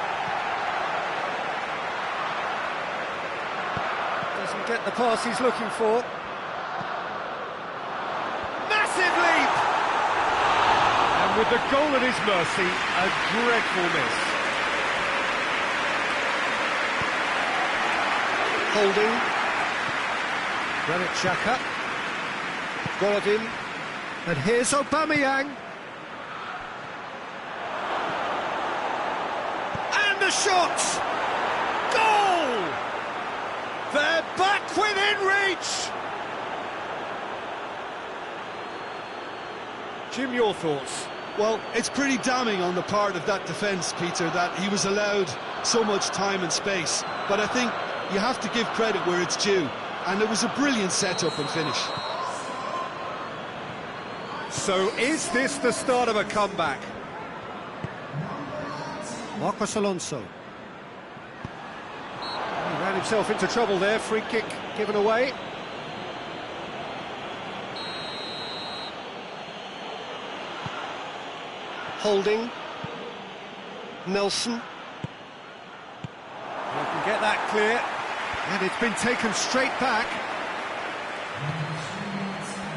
Doesn't get the pass he's looking for. Massive leap! And with the goal at his mercy, a dreadful miss. Holding. Granit Xhaka. Golovin. And here's Aubameyang. And the shot! Goal! They're back within reach! Jim, your thoughts? Well, it's pretty damning on the part of that defence, Peter, that he was allowed so much time and space. But I think you have to give credit where it's due, and it was a brilliant setup and finish. So is this the start of a comeback? Marcos Alonso. He ran himself into trouble there, free kick given away. Holding. Nelson. They can get that clear. And it's been taken straight back.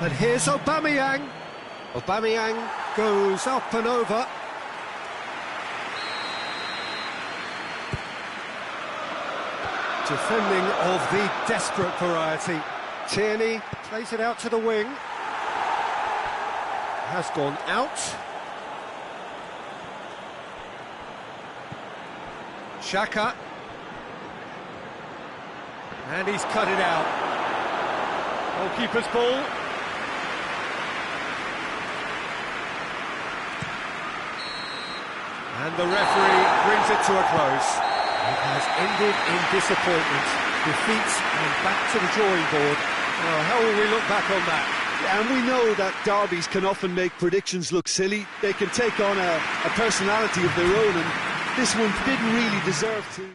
And here's Aubameyang. Aubameyang goes up and over. Defending of the desperate variety. Tierney plays it out to the wing. Has gone out. Xhaka. And he's cut it out. Goalkeeper's ball. And the referee brings it to a close. It has ended in disappointment, defeat, and back to the drawing board. Well, how will we look back on that? And we know that derbies can often make predictions look silly. They can take on a personality of their own, and this one didn't really deserve to.